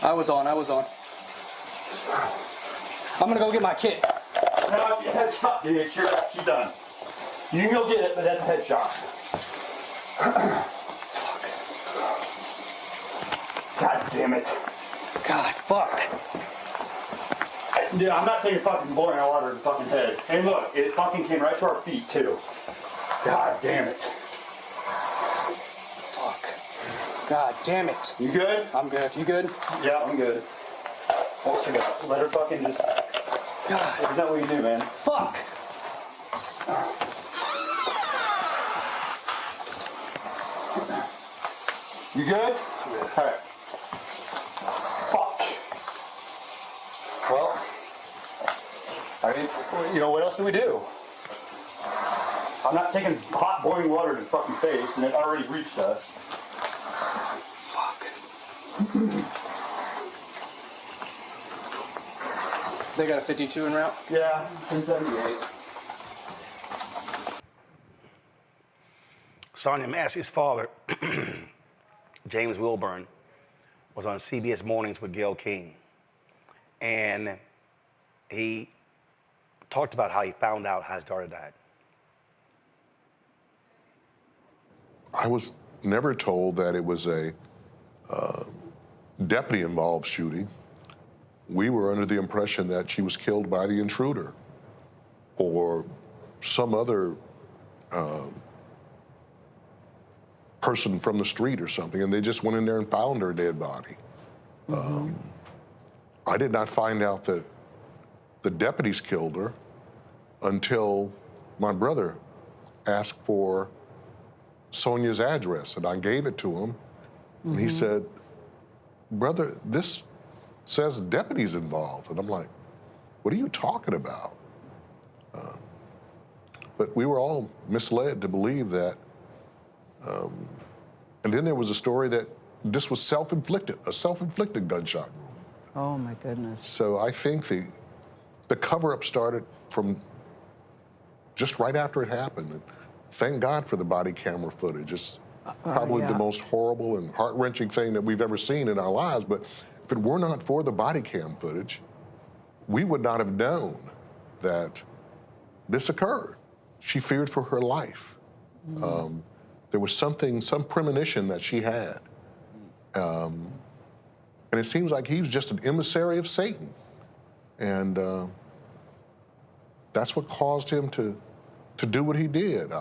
I was on. I'm gonna go get my kit. No, headshot. Yeah, she's done. You can go get it, but that's a headshot. God damn it. God, fuck. Yeah, I'm not taking fucking boiling water in the fucking head. And look, it fucking came right to our feet, too. God damn it. Fuck. God damn it. You good? I'm good. You good? Yeah, I'm good. What's she got? Let her fucking just... God. Isn't that what you do, man? Fuck. You good? Alright. Fuck. Well, I mean, you know, what else do we do? I'm not taking hot boiling water to the fucking face, and it already reached us. They got a 52 en route? Yeah, 1078. Sonya Massey's father, James Wilburn, was on CBS Mornings with Gayle King. And he talked about how he found out how his daughter died. I was never told that it was a deputy-involved shooting. We were under the impression that she was killed by the intruder or some other person from the street or something, and they just went in there and found her dead body. I did not find out that the deputies killed her until my brother asked for Sonya's address, and I gave it to him, and he said, "Brother, this says deputies involved." And I'm like, "What are you talking about?" But we were all misled to believe that. And then there was a story that this was self-inflicted, a self-inflicted gunshot. Oh, my goodness. So I think the cover-up started from just right after it happened. And thank God for the body camera footage. It's probably the most horrible and heart-wrenching thing that we've ever seen in our lives. But if it were not for the body cam footage, we would not have known that this occurred. She feared for her life. There was some premonition that she had. And it seems like he was just an emissary of Satan. And that's what caused him to do what he did.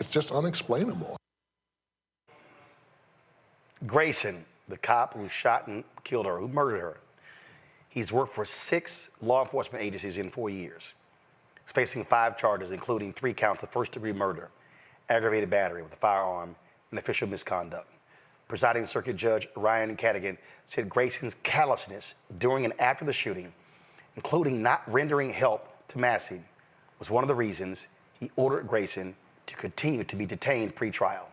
It's just unexplainable. Grayson, the cop who shot and killed her, who murdered her, he's worked for 6 law enforcement agencies in 4 years. He's facing 5 charges, including 3 counts of first-degree murder, aggravated battery with a firearm, and official misconduct. Presiding Circuit Judge Ryan Cadigan said Grayson's callousness during and after the shooting, including not rendering help to Massey, was one of the reasons he ordered Grayson to continue to be detained pre-trial.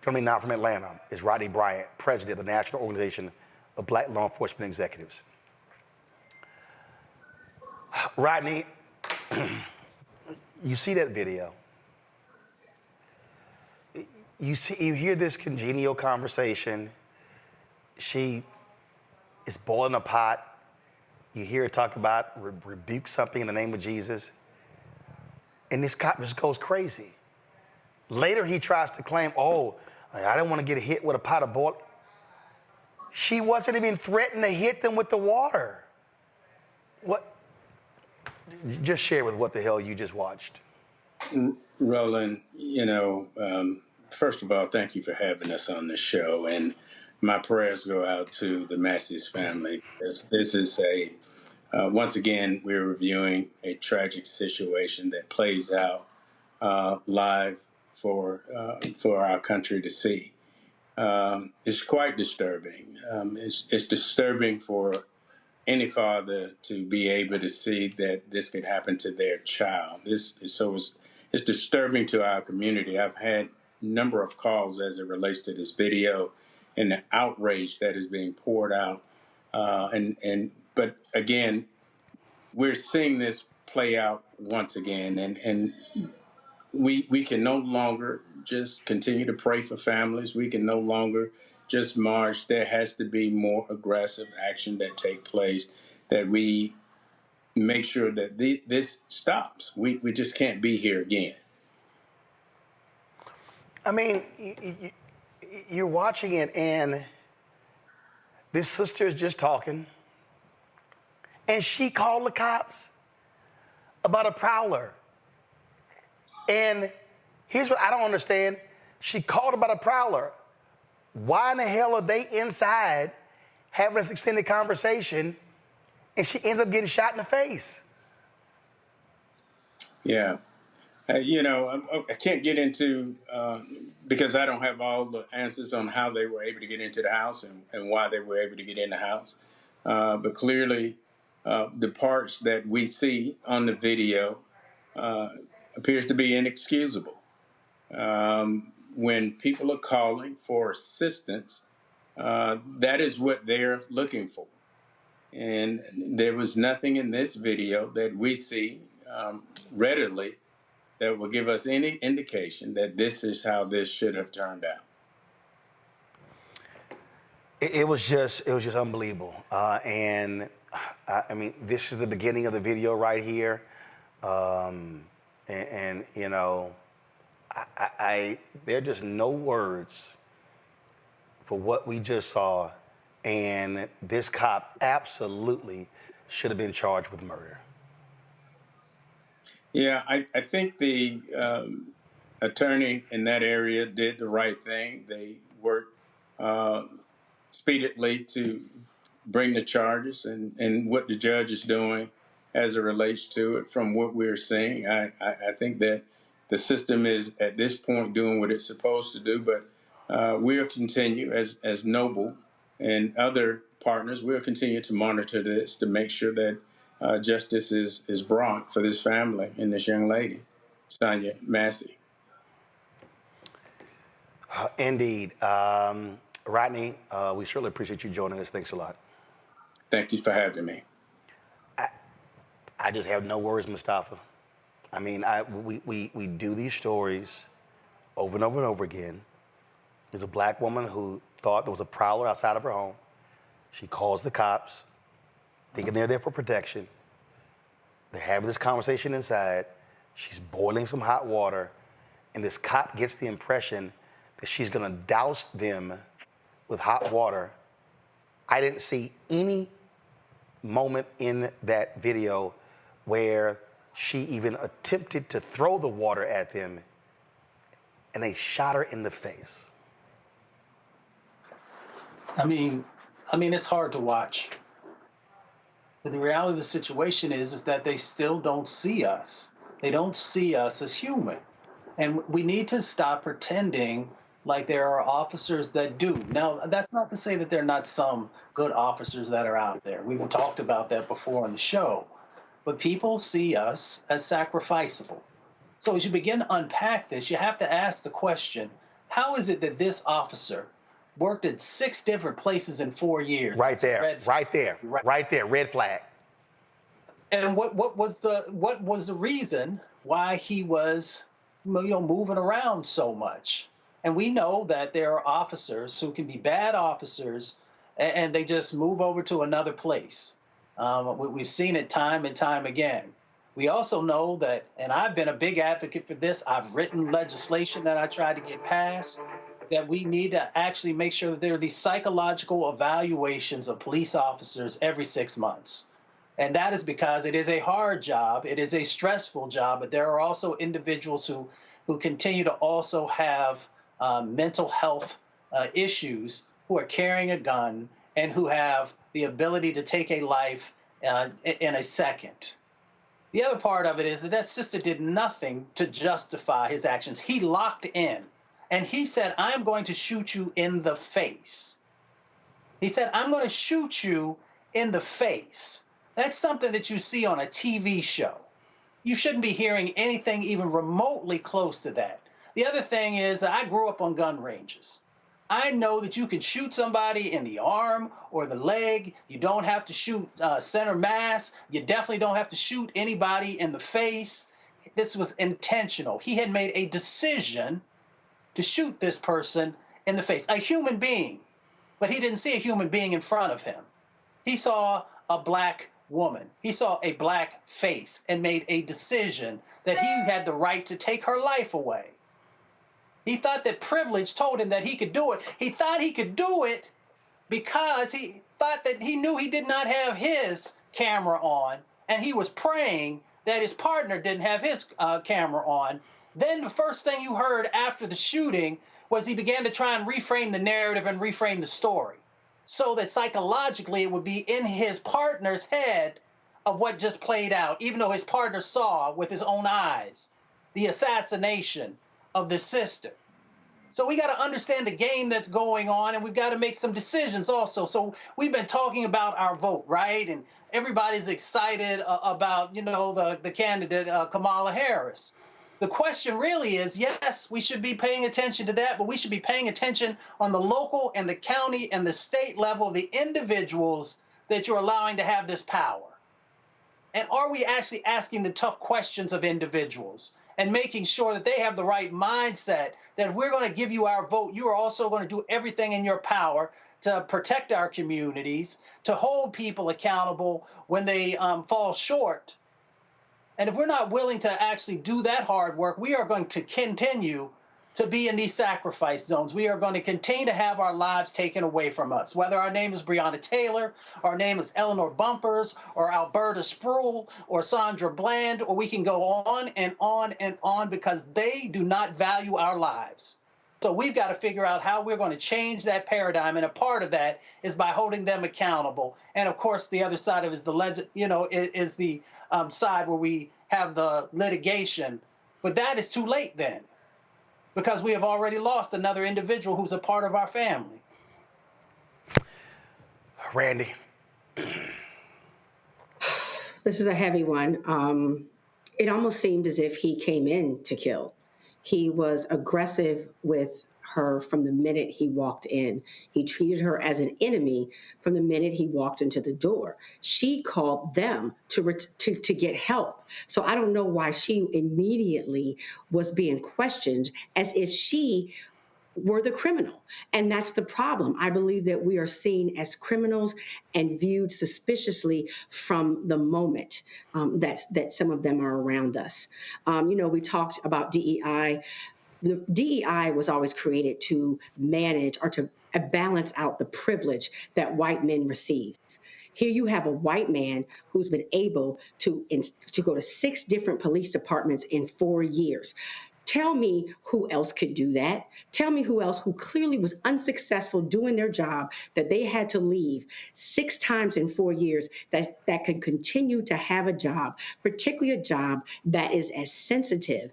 Joining me now from Atlanta is Rodney Bryant, president of the National Organization of Black Law Enforcement Executives. Rodney, you see that video. You hear this congenial conversation. She is boiling a pot. You hear her talk about rebuke something in the name of Jesus. And this cop just goes crazy. Later, he tries to claim, oh, I don't want to get hit with a pot of boiling. She wasn't even threatening to hit them with the water. What? Just share with what the hell you just watched. Roland, first of all, thank you for having us on this show, and my prayers go out to the Massey's family. This is once again, we're reviewing a tragic situation that plays out live for our country to see. It's quite disturbing. It's disturbing for any father to be able to see that this could happen to their child. It's disturbing to our community. I've had a number of calls as it relates to this video and the outrage that is being poured out. But again, we're seeing this play out once again, and we can no longer just continue to pray for families. We can no longer just march. There has to be more aggressive action that take place, that we make sure that this stops. We just can't be here again. I mean, you're watching it, and this sister is just talking, and she called the cops about a prowler. And here's what I don't understand. She called about a prowler. Why in the hell are they inside having this extended conversation, and she ends up getting shot in the face? Yeah. I can't get into, because I don't have all the answers on how they were able to get into the house and why they were able to get in the house. But clearly, the parts that we see on the video appears to be inexcusable. When people are calling for assistance, that is what they're looking for. And there was nothing in this video that we see readily that will give us any indication that this is how this should have turned out. It was just unbelievable. And I mean, this is the beginning of the video right here. And you know, there are just no words for what we just saw. And this cop absolutely should have been charged with murder. Yeah, I think the attorney in that area did the right thing. They worked speedily to bring the charges, and what the judge is doing as it relates to it from what we're seeing. I think that the system is at this point doing what it's supposed to do, but we'll continue as Noble and other partners, we'll continue to monitor this to make sure that justice is brought for this family and this young lady, Sonya Massey. Indeed. Rodney, we certainly appreciate you joining us. Thanks a lot. Thank you for having me. I just have no words, Mustafa. I mean, we do these stories over and over and over again. There's a black woman who thought there was a prowler outside of her home. She calls the cops, thinking they're there for protection. They're having this conversation inside. She's boiling some hot water, and this cop gets the impression that she's gonna douse them with hot water. I didn't see any moment in that video where she even attempted to throw the water at them, and they shot her in the face. I mean, it's hard to watch. But the reality of the situation is that they still don't see us. They don't see us as human. And we need to stop pretending like there are officers that do. Now, that's not to say that there are not some good officers that are out there. We've talked about that before on the show. But people see us as sacrificable. So as you begin to unpack this, you have to ask the question, how is it that this officer worked at 6 different places in 4 years? Right there, red flag. And what was the reason why he was, moving around so much? And we know that there are officers who can be bad officers, and they just move over to another place. We've seen it time and time again. We also know that, and I've been a big advocate for this, I've written legislation that I tried to get passed, that we need to actually make sure that there are these psychological evaluations of police officers every 6 months. And that is because it is a hard job, it is a stressful job, but there are also individuals who continue to also have mental health issues, who are carrying a gun and who have the ability to take a life in a second. The other part of it is that sister did nothing to justify his actions. He locked in. And he said, I'm going to shoot you in the face. He said, I'm going to shoot you in the face. That's something that you see on a TV show. You shouldn't be hearing anything even remotely close to that. The other thing is that I grew up on gun ranges. I know that you can shoot somebody in the arm or the leg. You don't have to shoot center mass. You definitely don't have to shoot anybody in the face. This was intentional. He had made a decision to shoot this person in the face, a human being. But he didn't see a human being in front of him. He saw a black woman. He saw a black face and made a decision that he had the right to take her life away. He thought that privilege told him that he could do it. He thought he could do it because he thought that he knew he did not have his camera on, and he was praying that his partner didn't have his camera on. Then the first thing you heard after the shooting was he began to try and reframe the narrative and reframe the story so that psychologically it would be in his partner's head of what just played out, even though his partner saw with his own eyes the assassination of the sister. So we got to understand the game that's going on, and we've got to make some decisions also. So we've been talking about our vote, right? And everybody's excited about, the candidate, Kamala Harris. The question really is, yes, we should be paying attention to that, but we should be paying attention on the local and the county and the state level, the individuals that you're allowing to have this power. And are we actually asking the tough questions of individuals and making sure that they have the right mindset, that if we're going to give you our vote, you are also going to do everything in your power to protect our communities, to hold people accountable when they fall short. And if we're not willing to actually do that hard work, we are going to continue to be in these sacrifice zones. We are going to continue to have our lives taken away from us, whether our name is Breonna Taylor, our name is Eleanor Bumpers, or Alberta Spruill, or Sandra Bland, or we can go on and on and on, because they do not value our lives. So we've got to figure out how we're going to change that paradigm, and a part of that is by holding them accountable. And of course, the other side of it is the side where we have the litigation, but that is too late then, because we have already lost another individual who's a part of our family. Randy. This is a heavy one. It almost seemed as if he came in to kill. He was aggressive with her from the minute he walked in. He treated her as an enemy from the minute he walked into the door. She called them to get help. So I don't know why she immediately was being questioned as if she were the criminal. And that's the problem. I believe that we are seen as criminals and viewed suspiciously from the moment that some of them are around us. We talked about DEI. The DEI was always created to manage or to balance out the privilege that white men receive. Here you have a white man who's been able to go to 6 different police departments in 4 years. Tell me who else could do that. Tell me who else who clearly was unsuccessful doing their job, that they had to leave 6 times in 4 years, that can continue to have a job, particularly a job that is as sensitive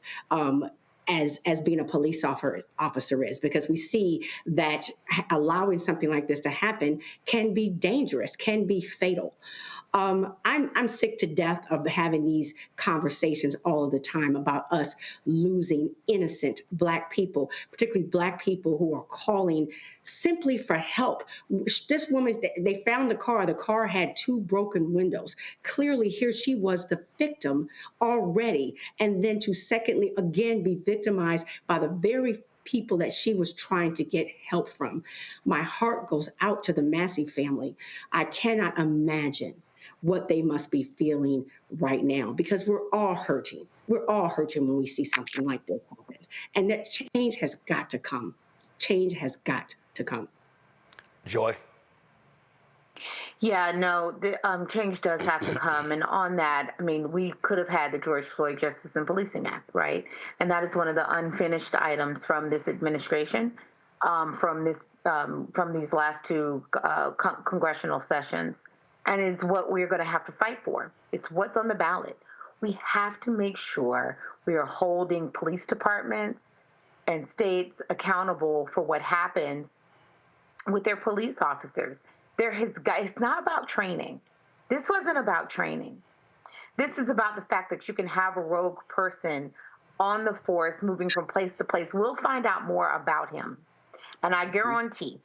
as being a police officer is, because we see that allowing something like this to happen can be dangerous, can be fatal. I'm sick to death of having these conversations all of the time about us losing innocent Black people, particularly Black people who are calling simply for help. This woman, they found the car. The car had 2 broken windows. Clearly, here she was the victim already, and then to secondly, again, be victimized by the very people that she was trying to get help from. My heart goes out to the Massey family. I cannot imagine what they must be feeling right now, because we're all hurting. We're all hurting when we see something like this happen. And that change has got to come. Change has got to come. Joy? Yeah, no, the change does have to come. And on that, I mean, we could have had the George Floyd Justice and Policing Act, right? And that is one of the unfinished items from this administration, from these last 2 congressional sessions. And it's what we're going to have to fight for. It's what's on the ballot. We have to make sure we are holding police departments and states accountable for what happens with their police officers. It's not about training. This wasn't about training. This is about the fact that you can have a rogue person on the force moving from place to place. We'll find out more about him. And I guarantee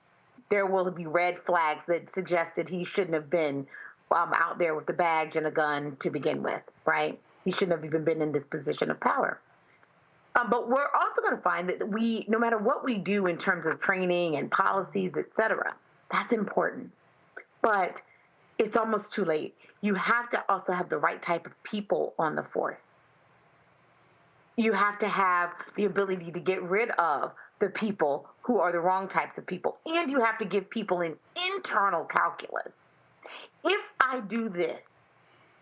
there will be red flags that suggested he shouldn't have been out there with the badge and a gun to begin with, right? He shouldn't have even been in this position of power. But we're also going to find that no matter what we do in terms of training and policies, et cetera, that's important. But it's almost too late. You have to also have the right type of people on the force. You have to have the ability to get rid of the people who are the wrong types of people. And you have to give people an internal calculus. If I do this,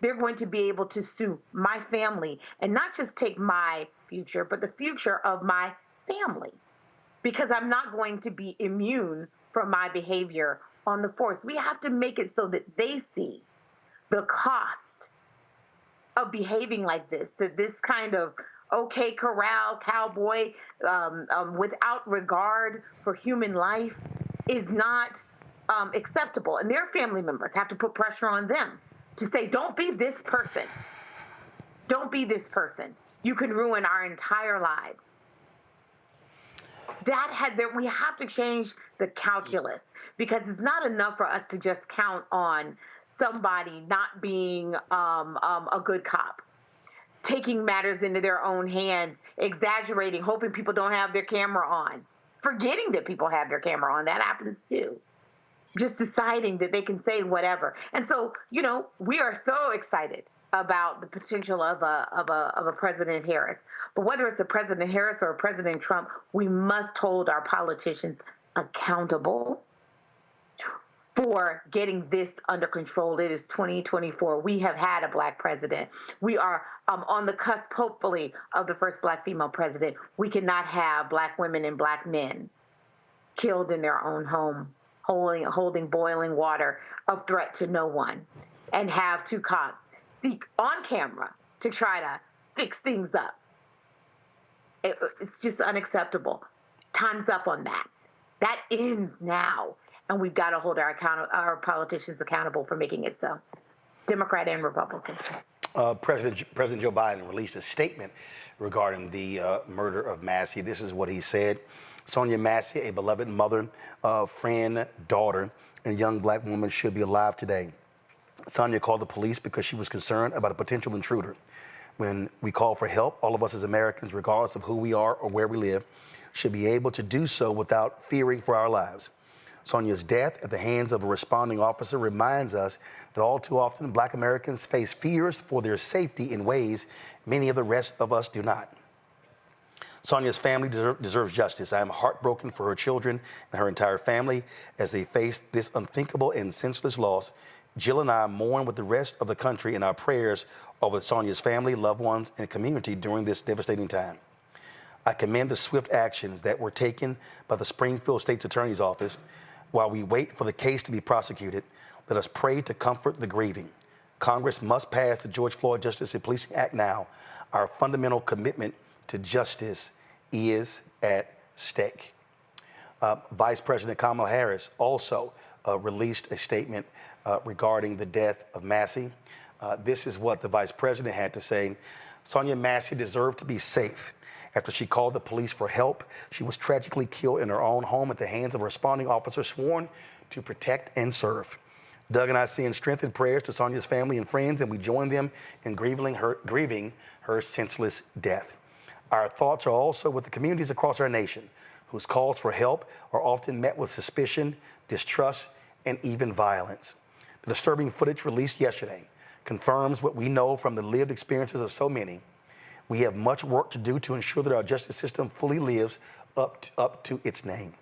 they're going to be able to sue my family and not just take my future, but the future of my family, because I'm not going to be immune from my behavior on the force. We have to make it so that they see the cost of behaving like this, that this kind of okay corral cowboy without regard for human life is not acceptable. And their family members have to put pressure on them to say, don't be this person. Don't be this person. you can ruin our entire lives. We have to change the calculus, because it's not enough for us to just count on somebody not being a good cop, taking matters into their own hands, exaggerating, hoping people don't have their camera on, forgetting that people have their camera on. That happens too. Just deciding that they can say whatever. And so, we are so excited about the potential of a President Harris. But whether it's a President Harris or a President Trump, we must hold our politicians accountable for getting this under control. It is 2024. We have had a Black president. We are on the cusp, hopefully, of the first Black female president. We cannot have Black women and Black men killed in their own home, holding boiling water of threat to no one, and have two cops seek on camera to try to fix things up. It's just unacceptable. Time's up on that. That ends now, and we've got to hold our politicians accountable for making it so, Democrat and Republican. President Joe Biden released a statement regarding the murder of Massey. This is what he said. Sonya Massey, a beloved mother, friend, daughter, and young Black woman, should be alive today. Sonya called the police because she was concerned about a potential intruder. When we call for help, all of us as Americans, regardless of who we are or where we live, should be able to do so without fearing for our lives. Sonya's death at the hands of a responding officer reminds us that all too often Black Americans face fears for their safety in ways many of the rest of us do not. Sonya's family deserves justice. I am heartbroken for her children and her entire family as they face this unthinkable and senseless loss. Jill and I mourn with the rest of the country in our prayers over Sonya's family, loved ones, and community during this devastating time. I commend the swift actions that were taken by the Springfield State's Attorney's Office. While we wait for the case to be prosecuted, let us pray to comfort the grieving. Congress must pass the George Floyd Justice and Policing Act now. Our fundamental commitment to justice is at stake. Vice President Kamala Harris also released a statement regarding the death of Massey. This is what the Vice President had to say. Sonya Massey deserved to be safe. After she called the police for help, she was tragically killed in her own home at the hands of a responding officer sworn to protect and serve. Doug and I send strength and prayers to Sonya's family and friends, and we join them in grieving her senseless death. Our thoughts are also with the communities across our nation whose calls for help are often met with suspicion, distrust, and even violence. The disturbing footage released yesterday confirms what we know from the lived experiences of so many. We have much work to do to ensure that our justice system fully lives up to its name.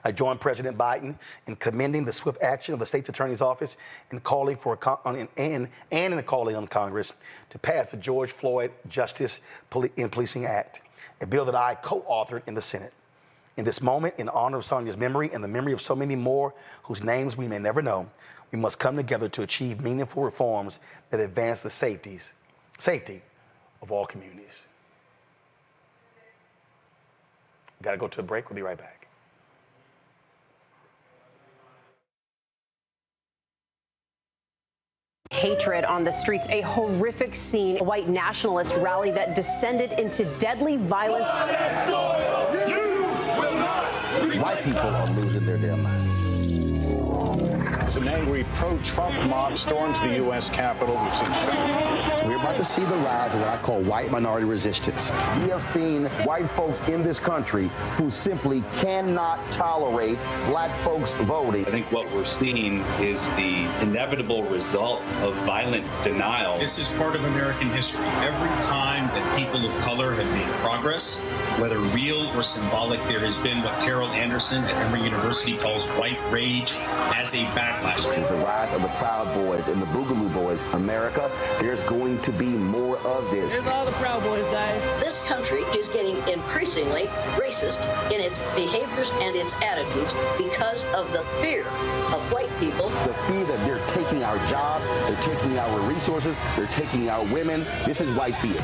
I join President Biden in commending the swift action of the state's attorney's office and calling for calling on Congress to pass the George Floyd Justice and Policing Act, a bill that I co-authored in the Senate. In this moment, in honor of Sonya's memory and the memory of so many more whose names we may never know, we must come together to achieve meaningful reforms that advance the safety of all communities. Got to go to a break. We'll be right back. Hatred on the streets, a horrific scene, a white nationalist rally that descended into deadly violence. White people are losing their damn minds. An angry pro-Trump mob storms the U.S. Capitol. We've seen shooting. We're about to see the rise of what I call white minority resistance. We have seen white folks in this country who simply cannot tolerate black folks voting. I think what we're seeing is the inevitable result of violent denial. This is part of American history. Every time that people of color have made progress, whether real or symbolic, there has been what Carol Anderson at Emory University calls white rage as a backlash. This is the rise of the Proud Boys and the Boogaloo Boys. America, there's going to be more of this. Here's all the Proud Boys, guys. This country is getting increasingly racist in its behaviors and its attitudes because of the fear of white people. The fear that they're taking our jobs, they're taking our resources, they're taking our women. This is white fear.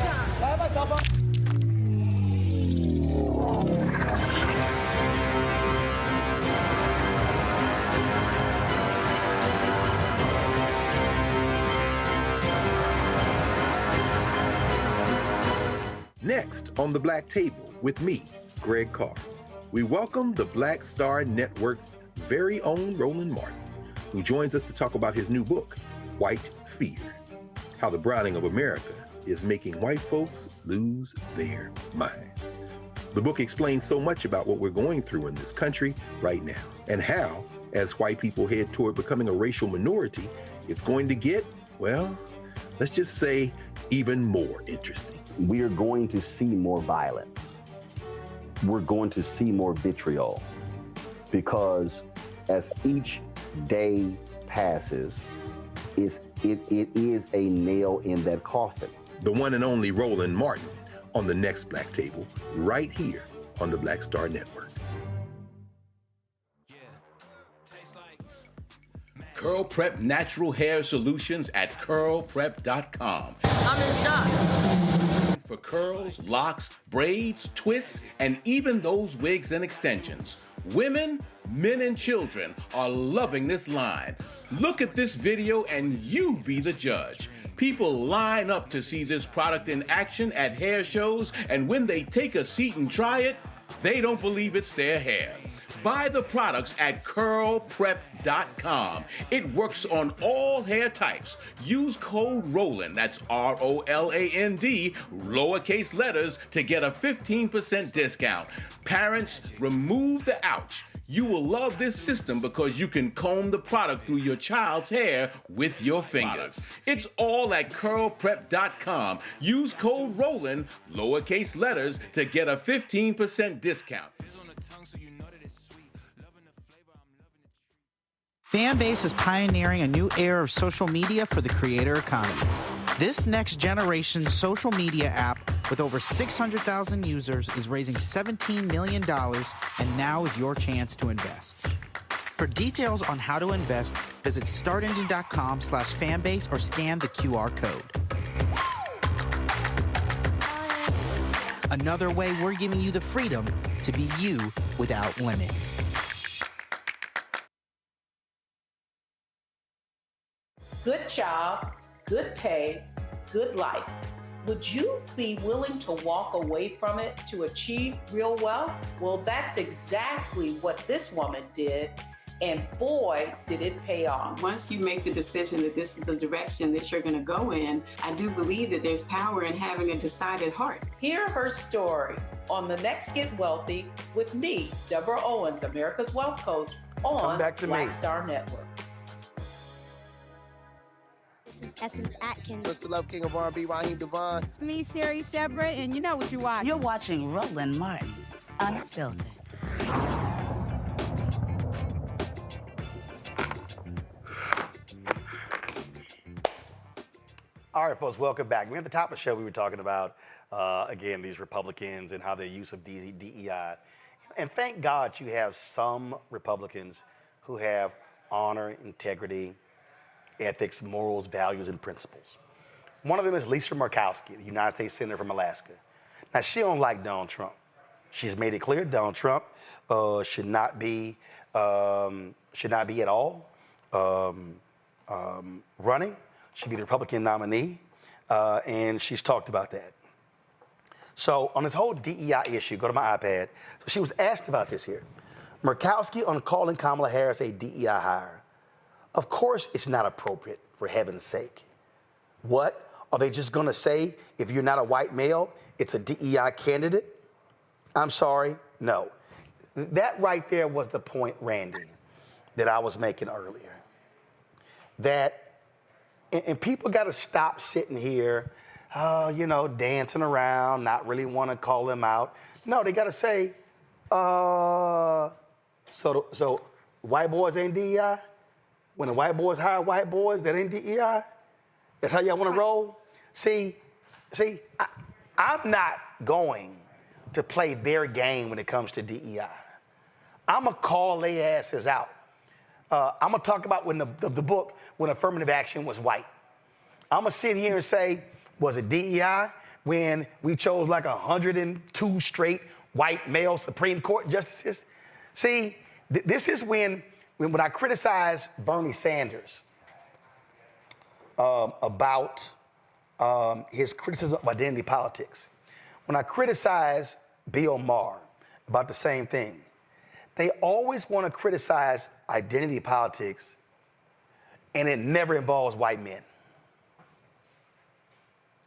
Next on The Black Table with me, Greg Carr, we welcome the Black Star Network's very own Roland Martin, who joins us to talk about his new book, White Fear, how the browning of America is making white folks lose their minds. The book explains so much about what we're going through in this country right now, and how, as white people head toward becoming a racial minority, it's going to get, well, let's just say, even more interesting. We are going to see more violence. We're going to see more vitriol, because as each day passes, it is a nail in that coffin. The one and only Roland Martin on the next Black Table, right here on the Black Star Network. Curl Prep Natural Hair Solutions at curlprep.com. I'm in shock. For curls, locks, braids, twists, and even those wigs and extensions. Women, men, and children are loving this line. Look at this video and you be the judge. People line up to see this product in action at hair shows, and when they take a seat and try it, they don't believe it's their hair. Buy the products at curlprep.com. It works on all hair types. Use code ROLAND, that's ROLAND, lowercase letters, to get a 15% discount. Parents, remove the ouch. You will love this system because you can comb the product through your child's hair with your fingers. It's all at curlprep.com. Use code ROLAND, lowercase letters, to get a 15% discount. Fanbase is pioneering a new era of social media for the creator economy. This next generation social media app with over 600,000 users is raising $17 million, and now is your chance to invest. For details on how to invest, visit startengine.com/fanbase or scan the QR code. Another way we're giving you the freedom to be you without limits. Good job, good pay, good life. Would you be willing to walk away from it to achieve real wealth? Well, that's exactly what this woman did, and boy, did it pay off. Once you make the decision that this is the direction that you're going to go in, I do believe that there's power in having a decided heart. Hear her story on The Next Get Wealthy with me, Deborah Owens, America's Wealth Coach, on Black Star Network. This is Essence Atkins. Mr. Love King of R&B, Raheem Devon. It's me, Sherry Shepard, and you know what you're watching. You're watching Roland Martin, Unfiltered. All right, folks, welcome back. We're at the top of the show. We were talking about, again, these Republicans and how their use of DEI. And thank God you have some Republicans who have honor, integrity, ethics, morals, values, and principles. One of them is Lisa Murkowski, the United States Senator from Alaska. Now, she don't like Donald Trump. She's made it clear Donald Trump should not be at all running. Should be the Republican nominee, and she's talked about that. So on this whole DEI issue, go to my iPad. So she was asked about this here. Murkowski on calling Kamala Harris a DEI hire. Of course it's not appropriate, for heaven's sake. What? Are they just gonna say, if you're not a white male, it's a DEI candidate? I'm sorry, no. That right there was the point, Randy, that I was making earlier. That, and people gotta stop sitting here, dancing around, not really wanna call them out. No, they gotta say, so white boys ain't DEI? When the white boys hire white boys, that ain't DEI? That's how y'all want to roll? See, I'm not going to play their game when it comes to DEI. I'm going to call their asses out. I'm going to talk about when the book, when affirmative action was white. I'm going to sit here and say, was it DEI when we chose like 102 straight white male Supreme Court justices? See, this is when I criticized Bernie Sanders about his criticism of identity politics, When I criticize Bill Maher about the same thing, they always want to criticize identity politics, and it never involves white men.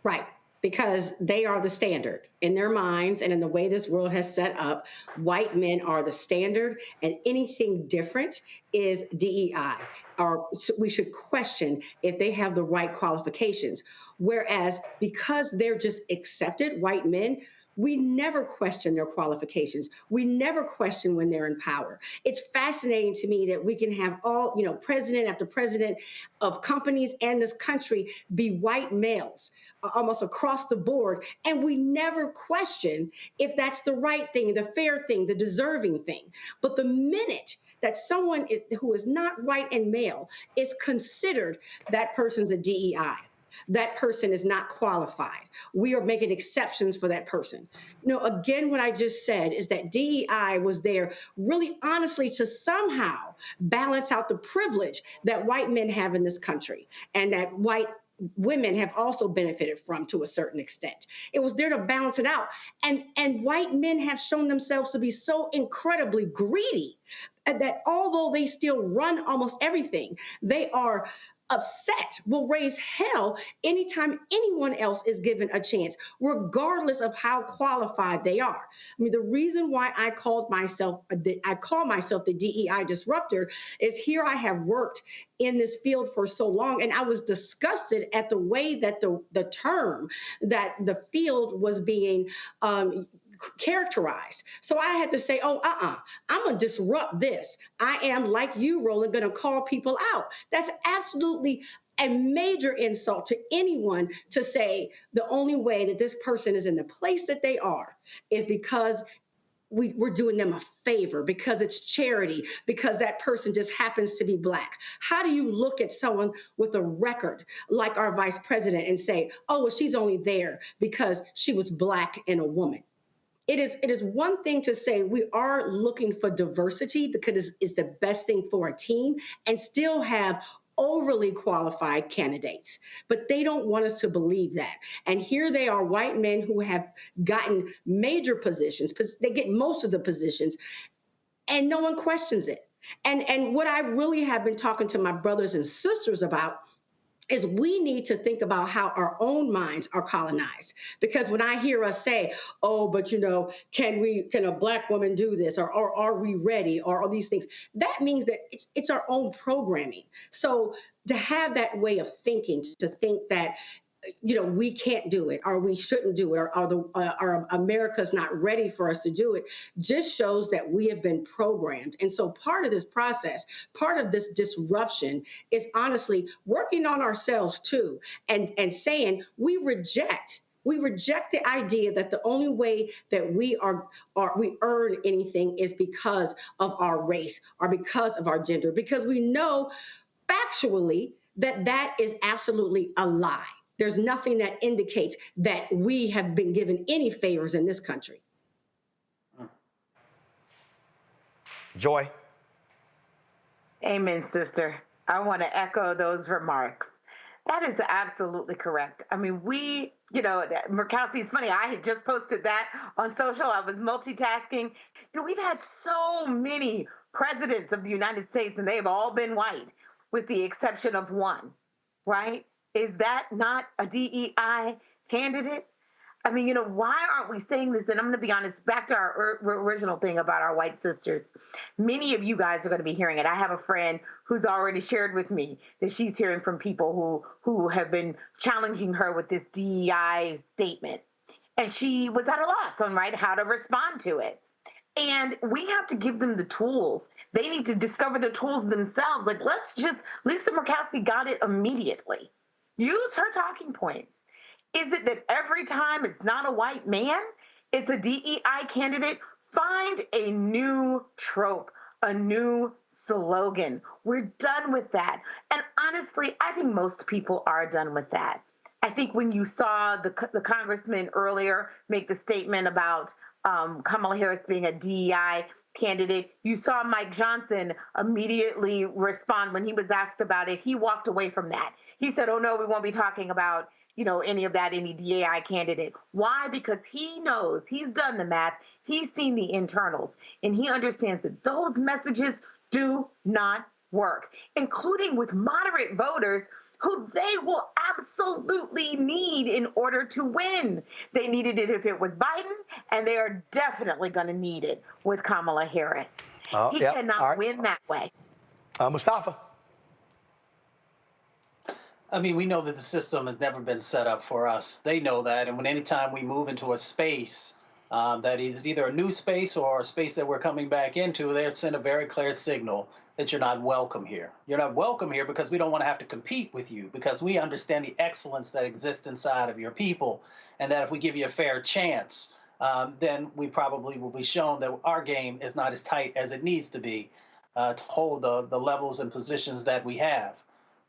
Right, because they are the standard. In their minds and in the way this world has set up, white men are the standard, and anything different is DEI. Or we should question if they have the right qualifications. Whereas because they're just accepted, white men, we never question their qualifications. We never question when they're in power. It's fascinating to me that we can have all, president after president of companies and this country be white males almost across the board. And we never question if that's the right thing, the fair thing, the deserving thing. But the minute that someone who is not white and male is considered, that person's a DEI. That person is not qualified. We are making exceptions for that person. Again, what I just said is that DEI was there really honestly to somehow balance out the privilege that white men have in this country and that white women have also benefited from to a certain extent. It was there to balance it out. And white men have shown themselves to be so incredibly greedy that although they still run almost everything, they are upset, will raise hell anytime anyone else is given a chance, regardless of how qualified they are. I mean, the reason why I call myself the DEI disruptor is here I have worked in this field for so long, and I was disgusted at the way that the term that the field was being characterized. So I had to say, I'm going to disrupt this. I am, like you, Roland, going to call people out. That's absolutely a major insult to anyone to say the only way that this person is in the place that they are is because we're doing them a favor, because it's charity, because that person just happens to be Black. How do you look at someone with a record like our vice president and say, oh, well, she's only there because she was Black and a woman? It is one thing to say we are looking for diversity because it's the best thing for a team and still have overly qualified candidates, but they don't want us to believe that. And here they are, white men who have gotten major positions, they get most of the positions, and no one questions it. And what I really have been talking to my brothers and sisters about is we need to think about how our own minds are colonized. Because when I hear us say, oh, but can a Black woman do this? Or are we ready? Or all these things, that means that it's our own programming. So to have that way of thinking, to think that we can't do it, or we shouldn't do it, or America's not ready for us to do it, just shows that we have been programmed. And so part of this process, part of this disruption is honestly working on ourselves too, and saying we reject the idea that the only way that we earn anything is because of our race or because of our gender, because we know factually that is absolutely a lie. There's nothing that indicates that we have been given any favors in this country. Joy. Amen, sister. I want to echo those remarks. That is absolutely correct. I mean, Murkowski, it's funny, I had just posted that on social. I was multitasking. We've had so many presidents of the United States, and they've all been white, with the exception of one, right? Is that not a DEI candidate? I mean, why aren't we saying this? And I'm going to be honest, back to our original thing about our white sisters. Many of you guys are going to be hearing it. I have a friend who's already shared with me that she's hearing from people who have been challenging her with this DEI statement. And she was at a loss on how to respond to it. And we have to give them the tools. They need to discover the tools themselves. Lisa Murkowski got it immediately. Use her talking points. Is it that every time it's not a white man, it's a DEI candidate? Find a new trope, a new slogan. We're done with that. And honestly, I think most people are done with that. I think when you saw the congressman earlier make the statement about Kamala Harris being a DEI candidate, you saw Mike Johnson immediately respond when he was asked about it. He walked away from that. He said, oh, no, we won't be talking about any of that, any DAI candidate. Why? Because he knows, he's done the math, he's seen the internals, and he understands that those messages do not work, including with moderate voters who they will absolutely need in order to win. They needed it if it was Biden, and they are definitely going to need it with Kamala Harris. He cannot win that way. Mustafa. I mean, we know that the system has never been set up for us. They know that. And when anytime we move into a space that is either a new space or a space that we're coming back into, they send a very clear signal that you're not welcome here. You're not welcome here because we don't want to have to compete with you, because we understand the excellence that exists inside of your people, and that if we give you a fair chance, then we probably will be shown that our game is not as tight as it needs to be to hold the levels and positions that we have.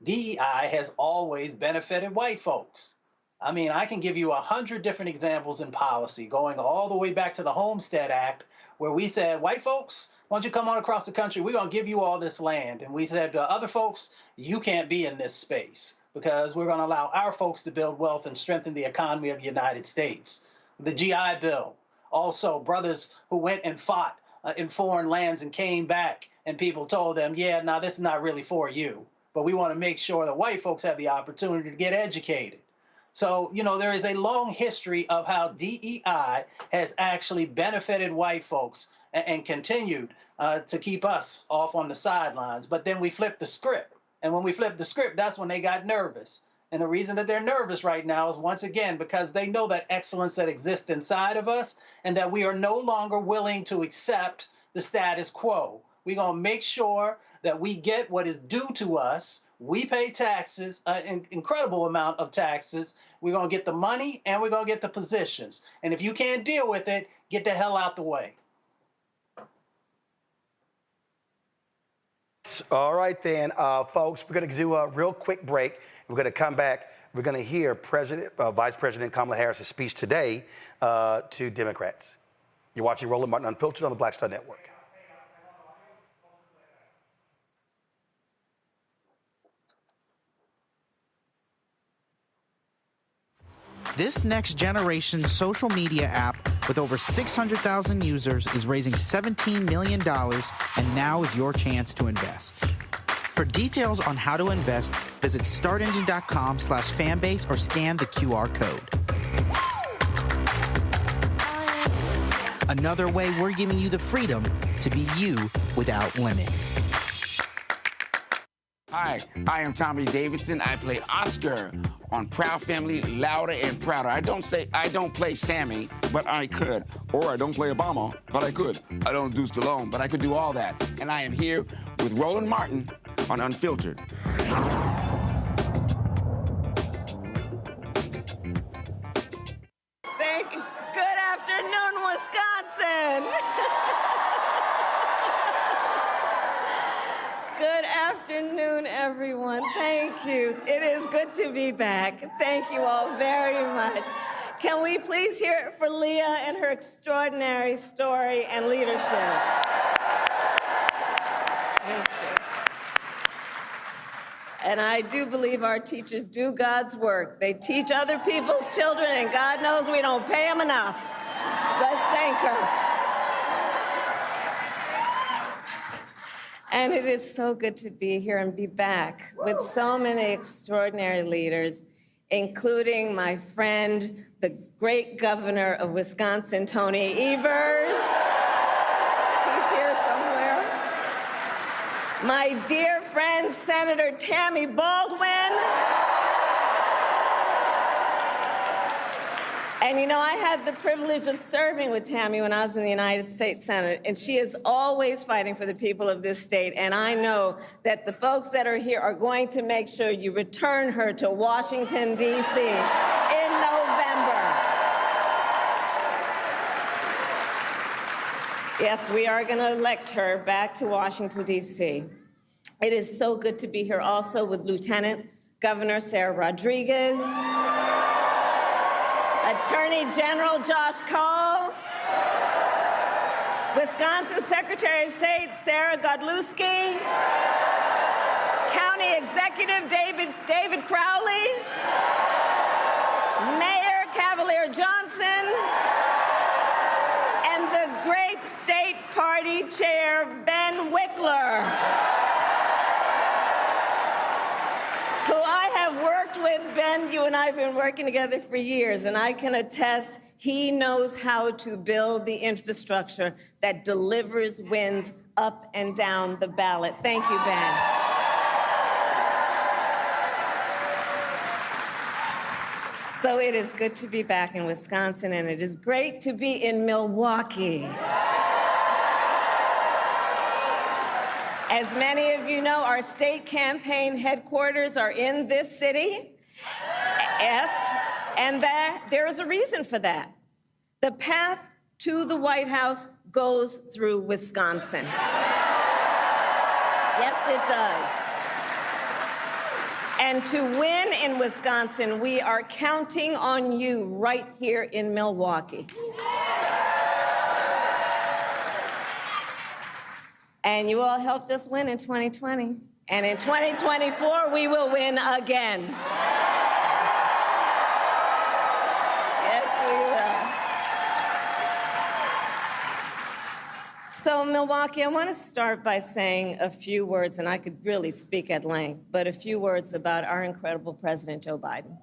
DEI has always benefited white folks. I mean, I can give you 100 different examples in policy, going all the way back to the Homestead Act, where we said, white folks, why don't you come on across the country? We're going to give you all this land. And we said to other folks, you can't be in this space, because we're going to allow our folks to build wealth and strengthen the economy of the United States. The GI Bill, also brothers who went and fought in foreign lands and came back, and people told them, yeah, no, this is not really for you. But we want to make sure that white folks have the opportunity to get educated. So, there is a long history of how DEI has actually benefited white folks and continued to keep us off on the sidelines. But then we flipped the script. And when we flipped the script, that's when they got nervous. And the reason that they're nervous right now is, once again, because they know that excellence that exists inside of us, and that we are no longer willing to accept the status quo. We're going to make sure that we get what is due to us. We pay taxes, an incredible amount of taxes. We're going to get the money, and we're going to get the positions. And if you can't deal with it, get the hell out the way. All right, then, folks, we're going to do a real quick break. We're going to come back. We're going to hear Vice President Kamala Harris' speech today to Democrats. You're watching Roland Martin Unfiltered on the Black Star Network. This next generation social media app with over 600,000 users is raising $17 million, and now is your chance to invest. For details on how to invest, visit startengine.com/fanbase or scan the QR code. Another way we're giving you the freedom to be you without limits. Hi, I am Tommy Davidson. I play Oscar on Proud Family, Louder and Prouder. I don't play Sammy, but I could. Or I don't play Obama, but I could. I don't do Stallone, but I could do all that. And I am here with Roland Martin on Unfiltered. Good afternoon, Wisconsin. Good afternoon, everyone. Thank you. It is good to be back. Thank you all very much. Can we please hear it for Leah and her extraordinary story and leadership? Thank you. And I do believe our teachers do God's work. They teach other people's children, and God knows we don't pay them enough. Let's thank her. And it is so good to be here and be back with so many extraordinary leaders, including my friend, the great governor of Wisconsin, Tony Evers. He's here somewhere. My dear friend, Senator Tammy Baldwin. And I had the privilege of serving with Tammy when I was in the United States Senate, and she is always fighting for the people of this state, and I know that the folks that are here are going to make sure you return her to Washington, D.C. in November. Yes, we are going to elect her back to Washington, D.C. It is so good to be here also with Lieutenant Governor Sarah Rodriguez, Attorney General Josh Cole, Wisconsin Secretary of State Sarah Godlewski, County Executive David Crowley, Mayor Cavalier Johnson, and the great state party chair, Ben Wickler, who I have worked with. Ben, you and I have been working together for years, and I can attest he knows how to build the infrastructure that delivers wins up and down the ballot. Thank you, Ben. So it is good to be back in Wisconsin, and it is great to be in Milwaukee. As many of you know, our state campaign headquarters are in this city. Yes, and there is a reason for that. The path to the White House goes through Wisconsin. Yes, it does. And to win in Wisconsin, we are counting on you right here in Milwaukee. And you all helped us win in 2020. And in 2024, we will win again. Yes, we will. So, Milwaukee, I want to start by saying a few words, and I could really speak at length, but a few words about our incredible President Joe Biden.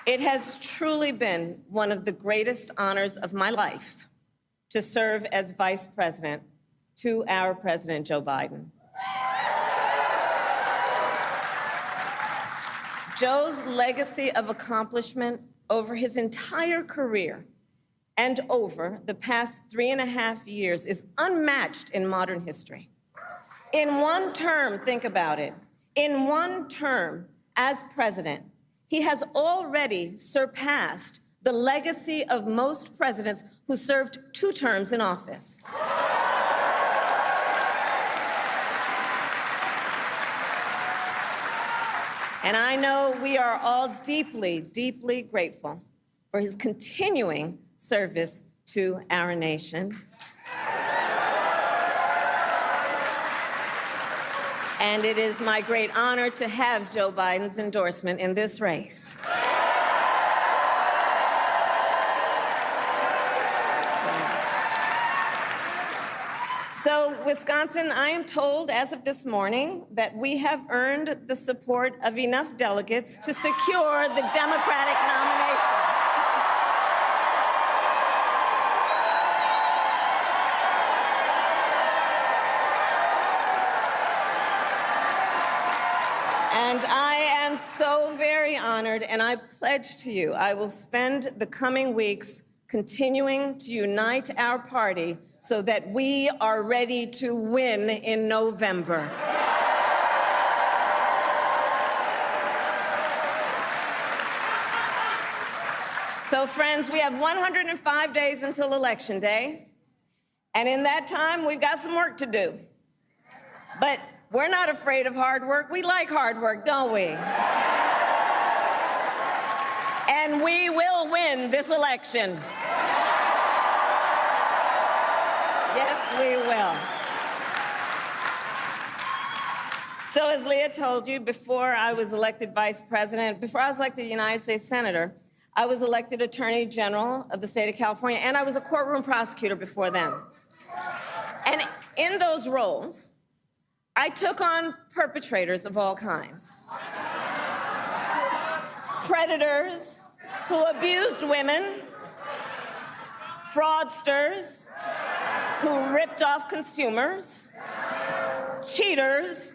It has truly been one of the greatest honors of my life to serve as Vice President to our President Joe Biden. Joe's legacy of accomplishment over his entire career and over the past 3.5 years is unmatched in modern history. In one term, think about it, in one term as president, he has already surpassed the legacy of most presidents who served 2 terms in office. And I know we are all deeply, deeply grateful for his continuing service to our nation. And it is my great honor to have Joe Biden's endorsement in this race. So, Wisconsin, I am told as of this morning that we have earned the support of enough delegates to secure the Democratic nomination. And I am so very honored, and I pledge to you, I will spend the coming weeks continuing to unite our party so that we are ready to win in November. So, friends, we have 105 days until Election Day, and in that time, we've got some work to do. But we're not afraid of hard work. We like hard work, don't we? And we will win this election. Yes, we will. So as Leah told you, before I was elected vice president, before I was elected United States Senator, I was elected Attorney General of the state of California, and I was a courtroom prosecutor before then. And in those roles, I took on perpetrators of all kinds. Predators who abused women, fraudsters who ripped off consumers, cheaters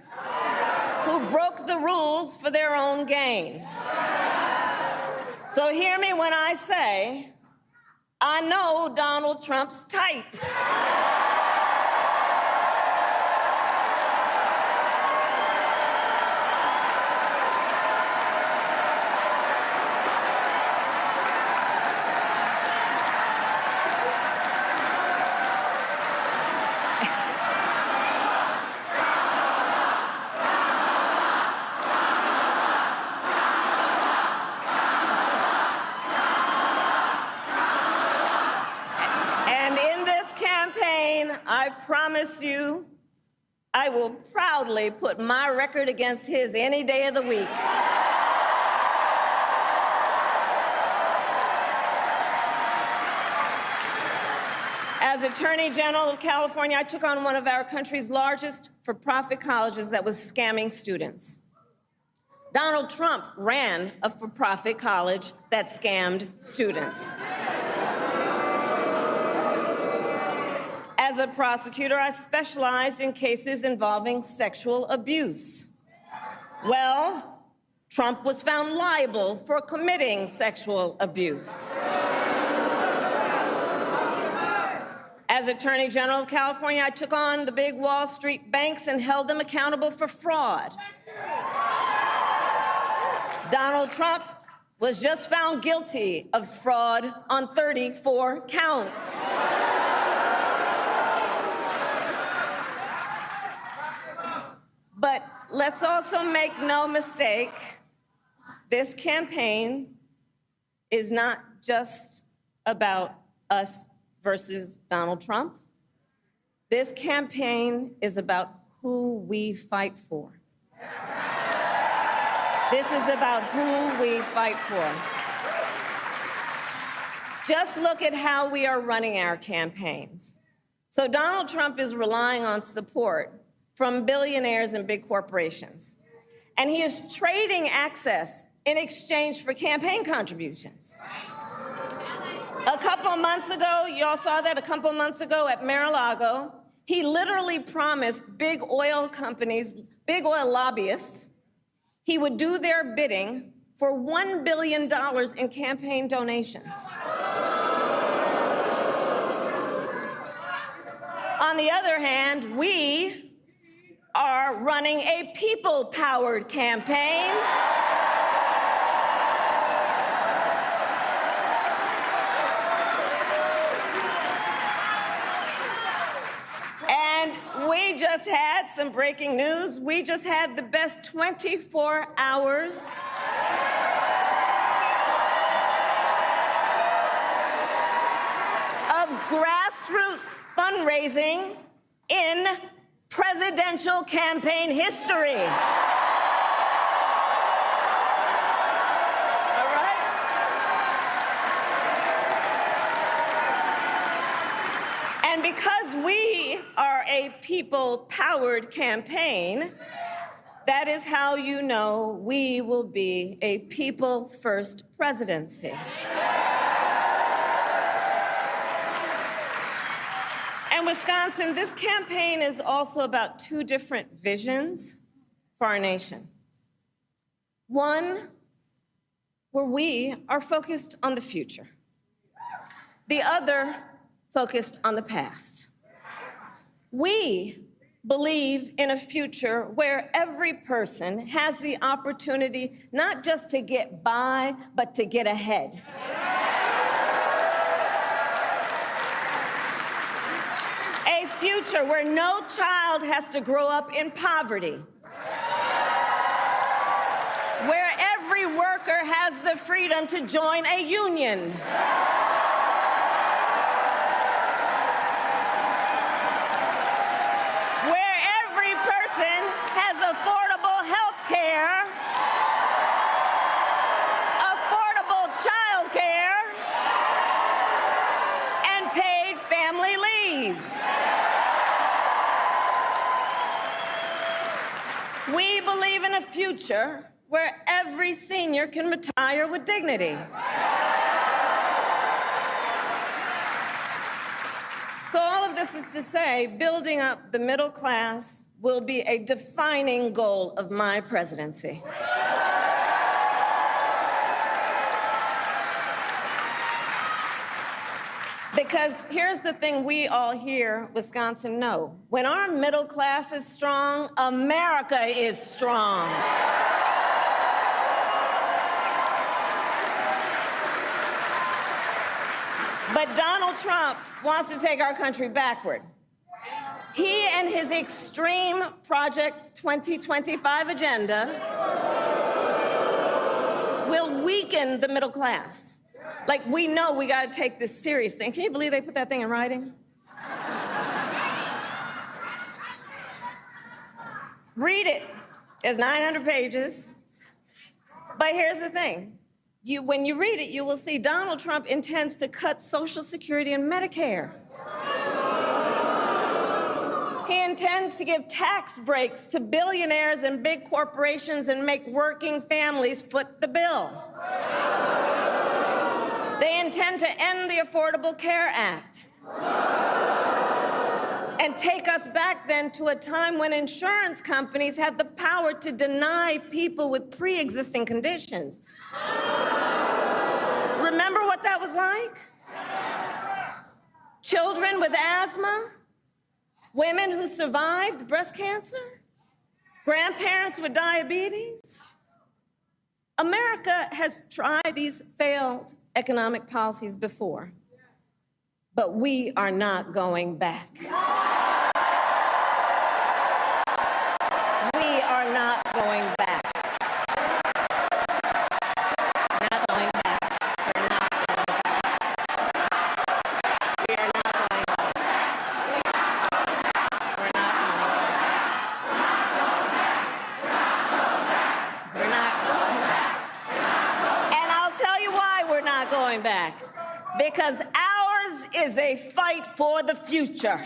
who broke the rules for their own gain. So hear me when I say, I know Donald Trump's type. I promise you I will proudly put my record against his any day of the week. As Attorney General of California, I took on one of our country's largest for-profit colleges that was scamming students. Donald Trump ran a for-profit college that scammed students. As a prosecutor, I specialized in cases involving sexual abuse. Well, Trump was found liable for committing sexual abuse. As Attorney General of California, I took on the big Wall Street banks and held them accountable for fraud. Donald Trump was just found guilty of fraud on 34 counts. But let's also make no mistake, this campaign is not just about us versus Donald Trump. This campaign is about who we fight for. This is about who we fight for. Just look at how we are running our campaigns. So Donald Trump is relying on support from billionaires and big corporations. And he is trading access in exchange for campaign contributions. A couple months ago, you all saw that a couple months ago at Mar-a-Lago, he literally promised big oil companies, big oil lobbyists, he would do their bidding for $1 billion in campaign donations. On the other hand, we are running a people-powered campaign. And we just had some breaking news. We just had the best 24 hours of grassroots fundraising in presidential campaign history. All right? And because we are a people-powered campaign, that is how you know we will be a people-first presidency. In Wisconsin, this campaign is also about two different visions for our nation. One, where we are focused on the future. The other, focused on the past. We believe in a future where every person has the opportunity not just to get by, but to get ahead. A future where no child has to grow up in poverty. Where every worker has the freedom to join a union. Where every person has affordable health care, affordable child care, and paid family leave. We believe in a future where every senior can retire with dignity. So all of this is to say, building up the middle class will be a defining goal of my presidency. Because here's the thing we all here, Wisconsin, know. When our middle class is strong, America is strong. But Donald Trump wants to take our country backward. He and his extreme Project 2025 agenda will weaken the middle class. Like, we know we got to take this seriously. And can you believe they put that thing in writing? Read it. It's 900 pages. But here's the thing. When you read it, you will see Donald Trump intends to cut Social Security and Medicare. He intends to give tax breaks to billionaires and big corporations and make working families foot the bill. They intend to end the Affordable Care Act and take us back then to a time when insurance companies had the power to deny people with pre-existing conditions. Remember what that was like? Children with asthma, women who survived breast cancer, grandparents with diabetes. America has tried these failed economic policies before, but we are not going back. We are not going back. Not going back. We're not going back. We are not going back. We're not going back. We're not going back. And I'll tell you why we're not going back. Because ours is a fight for the future.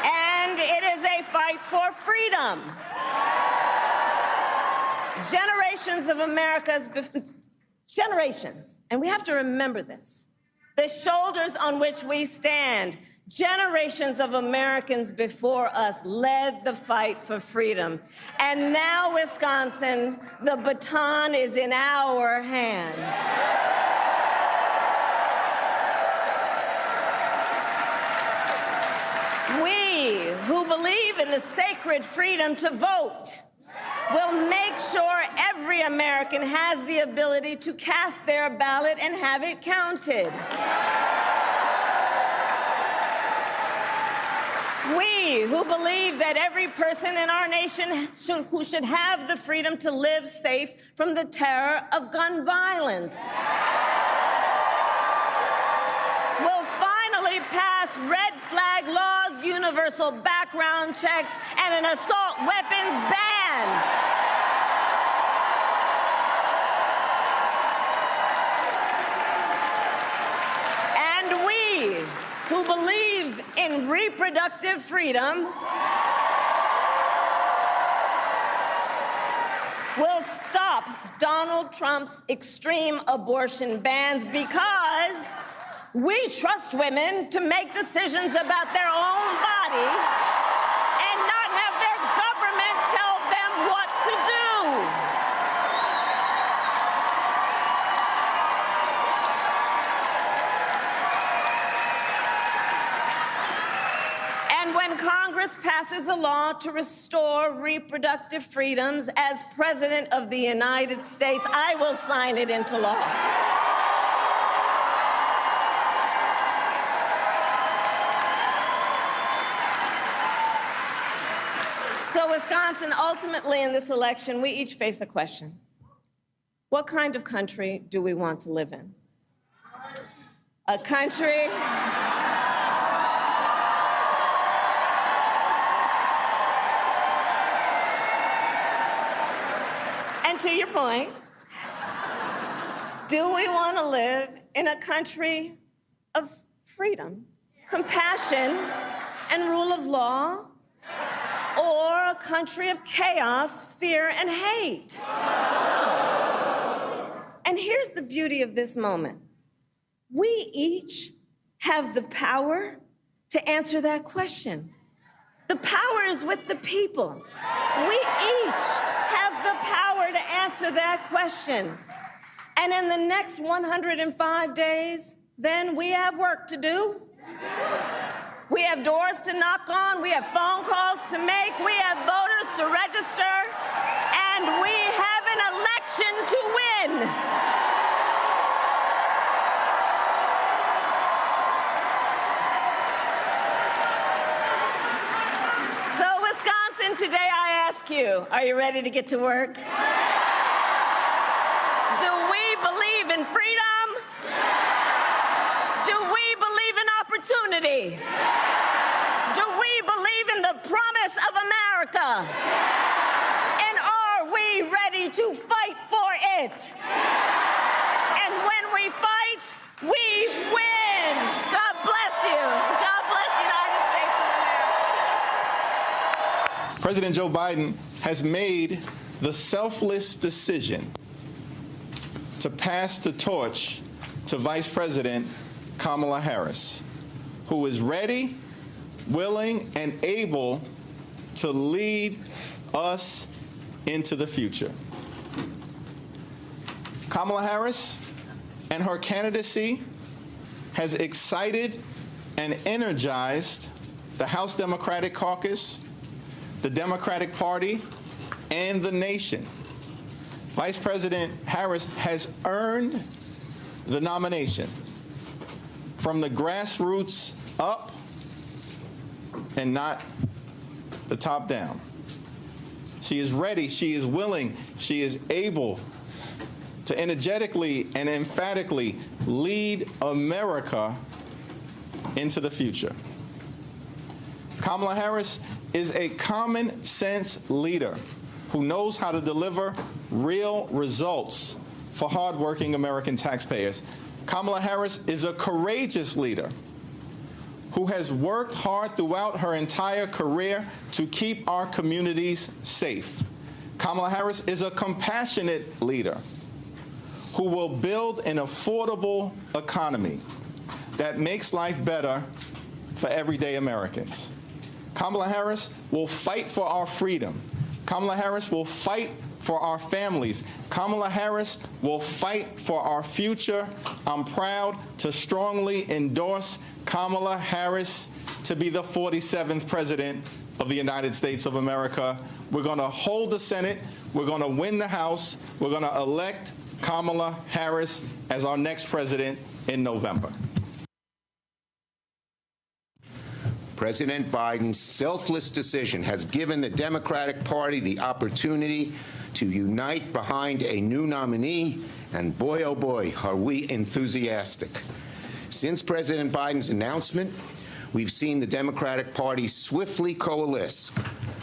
And it is a fight for freedom. Generations of America's, generations, and we have to remember this, the shoulders on which we stand, generations of Americans before us led the fight for freedom. And now, Wisconsin, the baton is in our hands. We, who believe in the sacred freedom to vote, will make sure every American has the ability to cast their ballot and have it counted. We, who believe that every person in our nation who should have the freedom to live safe from the terror of gun violence, will finally pass red flag laws, universal background checks, and an assault weapons ban. And we, who believe in reproductive freedom, will stop Donald Trump's extreme abortion bans because we trust women to make decisions about their own body and not have their government tell them what to do. And when Congress passes a law to restore reproductive freedoms, as President of the United States, I will sign it into law. So, Wisconsin, ultimately in this election, we each face a question. What kind of country do we want to live in? A country and to your point, do we want to live in a country of freedom, compassion, and rule of law? Or a country of chaos, fear, and hate? And here's the beauty of this moment. We each have the power to answer that question. The power is with the people. We each have the power to answer that question. And in the next 105 days, then we have work to do. We have doors to knock on, we have phone calls to make, we have voters to register, and we have an election to win. So, Wisconsin, today I ask you, are you ready to get to work? Do we believe in freedom? Do we believe in opportunity? Do we believe in America? And are we ready to fight for it? And when we fight, we win. God bless you. God bless the United States of America. President Joe Biden has made the selfless decision to pass the torch to Vice President Kamala Harris, who is ready, willing, and able to lead us into the future. Kamala Harris and her candidacy has excited and energized the House Democratic Caucus, the Democratic Party, and the nation. Vice President Harris has earned the nomination from the grassroots up and not the top down. She is ready, she is willing, she is able to energetically and emphatically lead America into the future. Kamala Harris is a common sense leader who knows how to deliver real results for hardworking American taxpayers. Kamala Harris is a courageous leader who has worked hard throughout her entire career to keep our communities safe. Kamala Harris is a compassionate leader who will build an affordable economy that makes life better for everyday Americans. Kamala Harris will fight for our freedom. Kamala Harris will fight for our families. Kamala Harris will fight for our future. I'm proud to strongly endorse Kamala Harris to be the 47th President of the United States of America. We're going to hold the Senate. We're going to win the House. We're going to elect Kamala Harris as our next president in November. President Biden's selfless decision has given the Democratic Party the opportunity to unite behind a new nominee, and boy, oh boy, are we enthusiastic. Since President Biden's announcement, we've seen the Democratic Party swiftly coalesce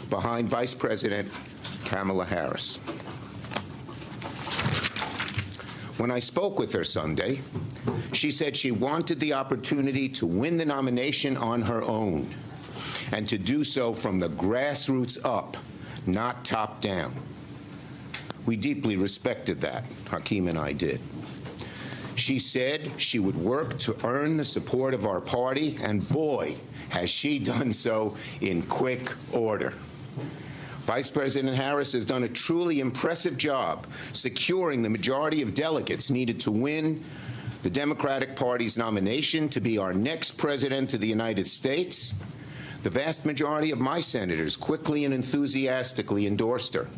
behind Vice President Kamala Harris. When I spoke with her Sunday, she said she wanted the opportunity to win the nomination on her own and to do so from the grassroots up, not top down. We deeply respected that, Hakeem and I did. She said she would work to earn the support of our party, and boy, has she done so in quick order. Vice President Harris has done a truly impressive job securing the majority of delegates needed to win the Democratic Party's nomination to be our next president of the United States. The vast majority of my senators quickly and enthusiastically endorsed her.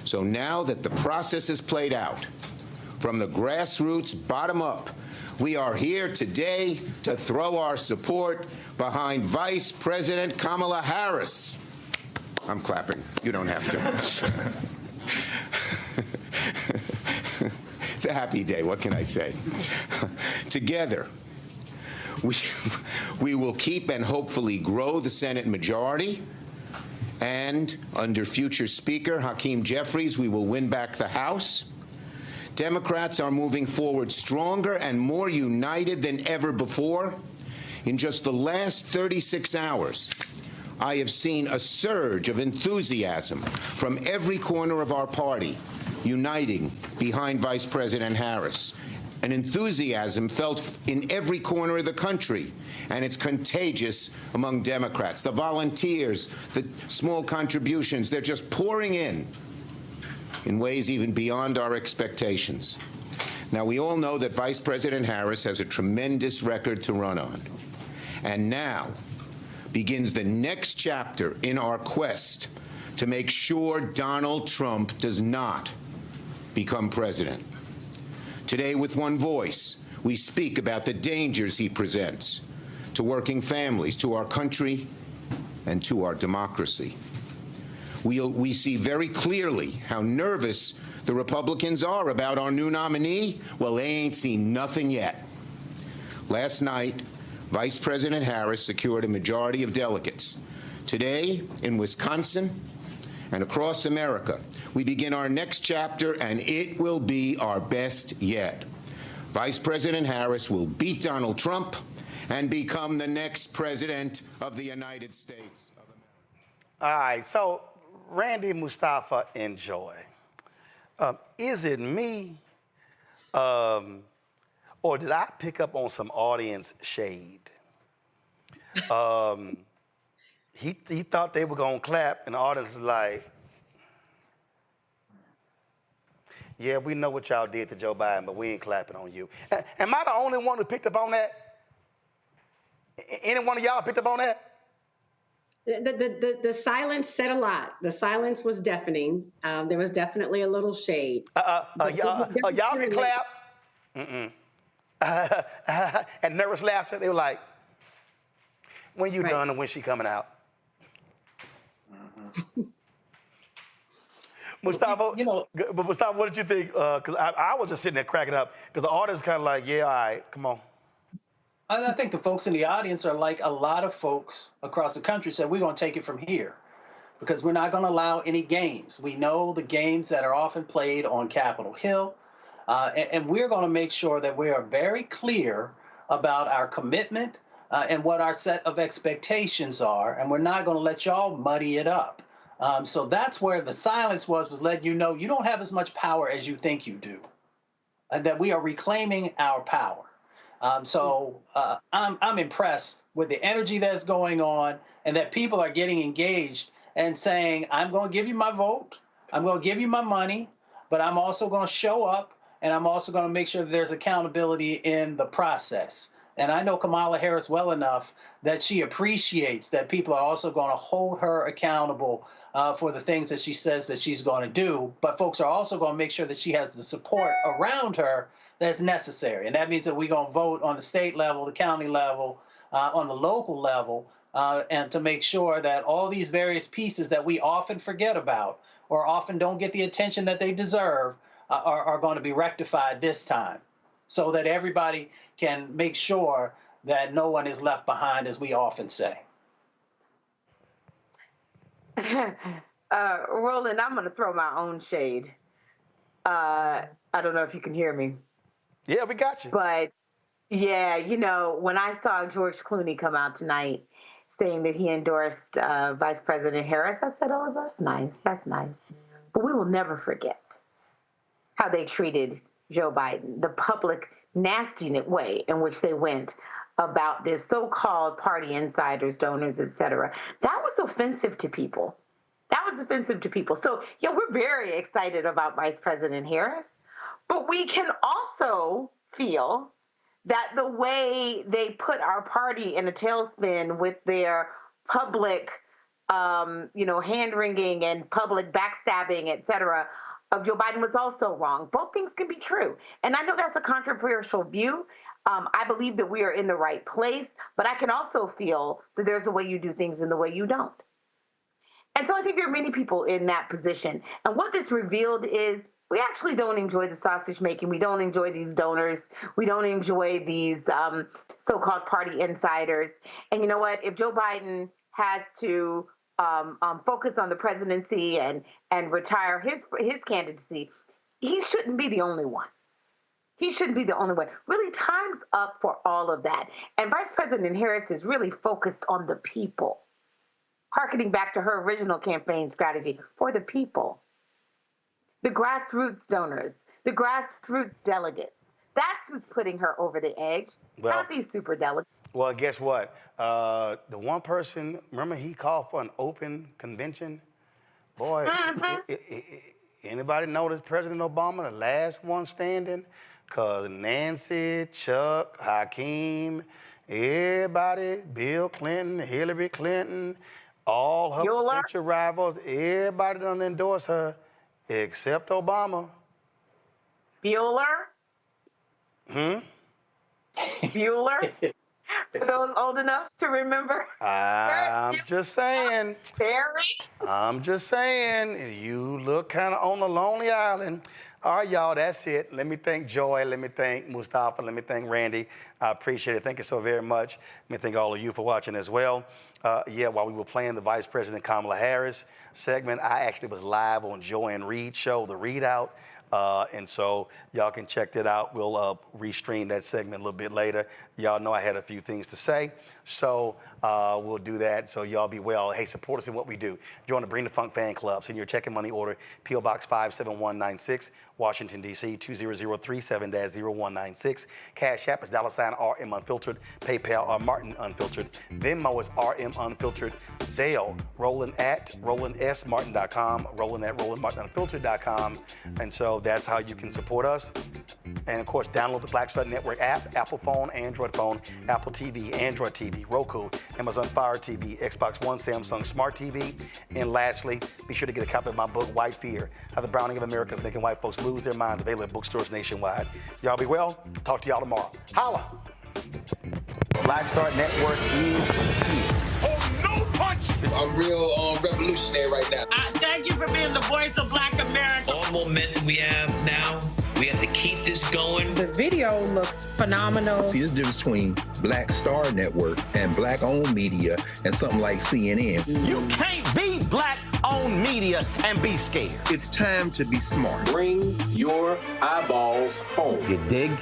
So now that the process has played out, from the grassroots bottom up, we are here today to throw our support behind Vice President Kamala Harris. I'm clapping. You don't have to. It's a happy day. What can I say? Together, we will keep and hopefully grow the Senate majority. And under future Speaker Hakeem Jeffries, we will win back the House. Democrats are moving forward stronger and more united than ever before. In just the last 36 hours, I have seen a surge of enthusiasm from every corner of our party uniting behind Vice President Harris. An enthusiasm felt in every corner of the country, and it's contagious among Democrats. The volunteers, the small contributions, they're just pouring in ways even beyond our expectations. Now, we all know that Vice President Harris has a tremendous record to run on. And now begins the next chapter in our quest to make sure Donald Trump does not become president. Today, with one voice, we speak about the dangers he presents to working families, to our country, and to our democracy. We see very clearly how nervous the Republicans are about our new nominee. Well, they ain't seen nothing yet. Last night, Vice President Harris secured a majority of delegates Today, in Wisconsin and across America, we begin our next chapter, and it will be our best yet. Vice President Harris will beat Donald Trump and become the next president of the United States of America. All right, so Randy, Mustafa, and Joy. Is it me, or did I pick up on some audience shade? He thought they were gonna clap, and the audience was like, yeah, we know what y'all did to Joe Biden, but we ain't clapping on you. Am I the only one who picked up on that? Any one of y'all picked up on that? The silence said a lot. The silence was deafening. There was definitely a little shade. Y'all can clap. And nervous laughter. They were like, when you done and when she coming out? Mustafa, but Mustafa, what did you think? Because I was just sitting there cracking up because the audience kind of like, yeah, all right, come on. I think the folks in the audience are like a lot of folks across the country said, we're going to take it from here because we're not going to allow any games. We know the games that are often played on Capitol Hill, and we're going to make sure that we are very clear about our commitment and what our set of expectations are, and we're not going to let y'all muddy it up. So that's where the silence was letting you know you don't have as much power as you think you do, and that we are reclaiming our power. I'm impressed with the energy that's going on and that people are getting engaged and saying, I'm going to give you my vote, I'm going to give you my money, but I'm also going to show up and I'm also going to make sure that there's accountability in the process. And I know Kamala Harris well enough that she appreciates that people are also going to hold her accountable for the things that she says that she's going to do. But folks are also going to make sure that she has the support around her that's necessary. And that means that we're going to vote on the state level, the county level, on the local level, and to make sure that all these various pieces that we often forget about or often don't get the attention that they deserve are going to be rectified this time, so that everybody can make sure that no one is left behind, as we often say. Roland, I'm going to throw my own shade. I don't know if you can hear me. Yeah, we got you. But, yeah, when I saw George Clooney come out tonight saying that he endorsed Vice President Harris, I said, oh, that's nice. That's nice. But we will never forget how they treated Joe Biden, the public nasty way in which they went about this so-called party insiders, donors, et cetera. That was offensive to people. That was offensive to people. So, yeah, we're very excited about Vice President Harris, but we can also feel that the way they put our party in a tailspin with their public, hand-wringing and public backstabbing, et cetera, of Joe Biden was also wrong. Both things can be true. And I know that's a controversial view. I believe that we are in the right place, but I can also feel that there's a way you do things and the way you don't. And so I think there are many people in that position. And what this revealed is we actually don't enjoy the sausage making. We don't enjoy these donors. We don't enjoy these so-called party insiders. And you know what? If Joe Biden has to focus on the presidency and retire his candidacy, he shouldn't be the only one. He shouldn't be the only one. Really, time's up for all of that. And Vice President Harris is really focused on the people, hearkening back to her original campaign strategy for the people, the grassroots donors, the grassroots delegates. That's who's putting her over the edge, not these super delegates. Well, guess what? The one person, remember he called for an open convention? Boy, anybody notice President Obama, the last one standing? Because Nancy, Chuck, Hakeem, everybody, Bill Clinton, Hillary Clinton, all her potential rivals, everybody done endorse her except Obama. Bueller? Bueller? For those old enough to remember? I'm just saying. Barry? I'm just saying. You look kind of on a lonely island. All right, y'all, that's it. Let me thank Joy. Let me thank Mustafa. Let me thank Randy. I appreciate it. Thank you so very much. Let me thank all of you for watching as well. While we were playing the Vice President Kamala Harris segment, I actually was live on Joanne Reed's show, The Readout. And so y'all can check that out. We'll restream that segment a little bit later. Y'all know I had a few things to say, so we'll do that. So y'all be well. Hey, support us in what we do. Join the Bring the Funk fan club. Send your check and money order, P.O. Box 57196, Washington, D.C. 20037-0196. Cash App is $RM Unfiltered. PayPal are Martin Unfiltered. Venmo is RM Unfiltered. Zelle, Roland@RolandSMartin.com, Roland@RolandMartinUnfiltered.com. And so that's how you can support us. And of course, download the Black Star Network app, Apple phone, Android phone, Apple TV, Android TV, Roku, Amazon Fire TV, Xbox One, Samsung Smart TV. And lastly, be sure to get a copy of my book, White Fear, How the Browning of America is Making White Folks Lose Their Minds, available at bookstores nationwide. Y'all be well. Talk to y'all tomorrow. Holla! Black Star Network is here. Oh, no punch! I'm real revolutionary right now. Thank you for being the voice of Black America. All momentum we have now, we have to keep this going. The video looks phenomenal. See, there's a difference between Black Star Network and black-owned media and something like CNN. You can't be black-owned media and be scared. It's time to be smart. Bring your eyeballs home. You dig?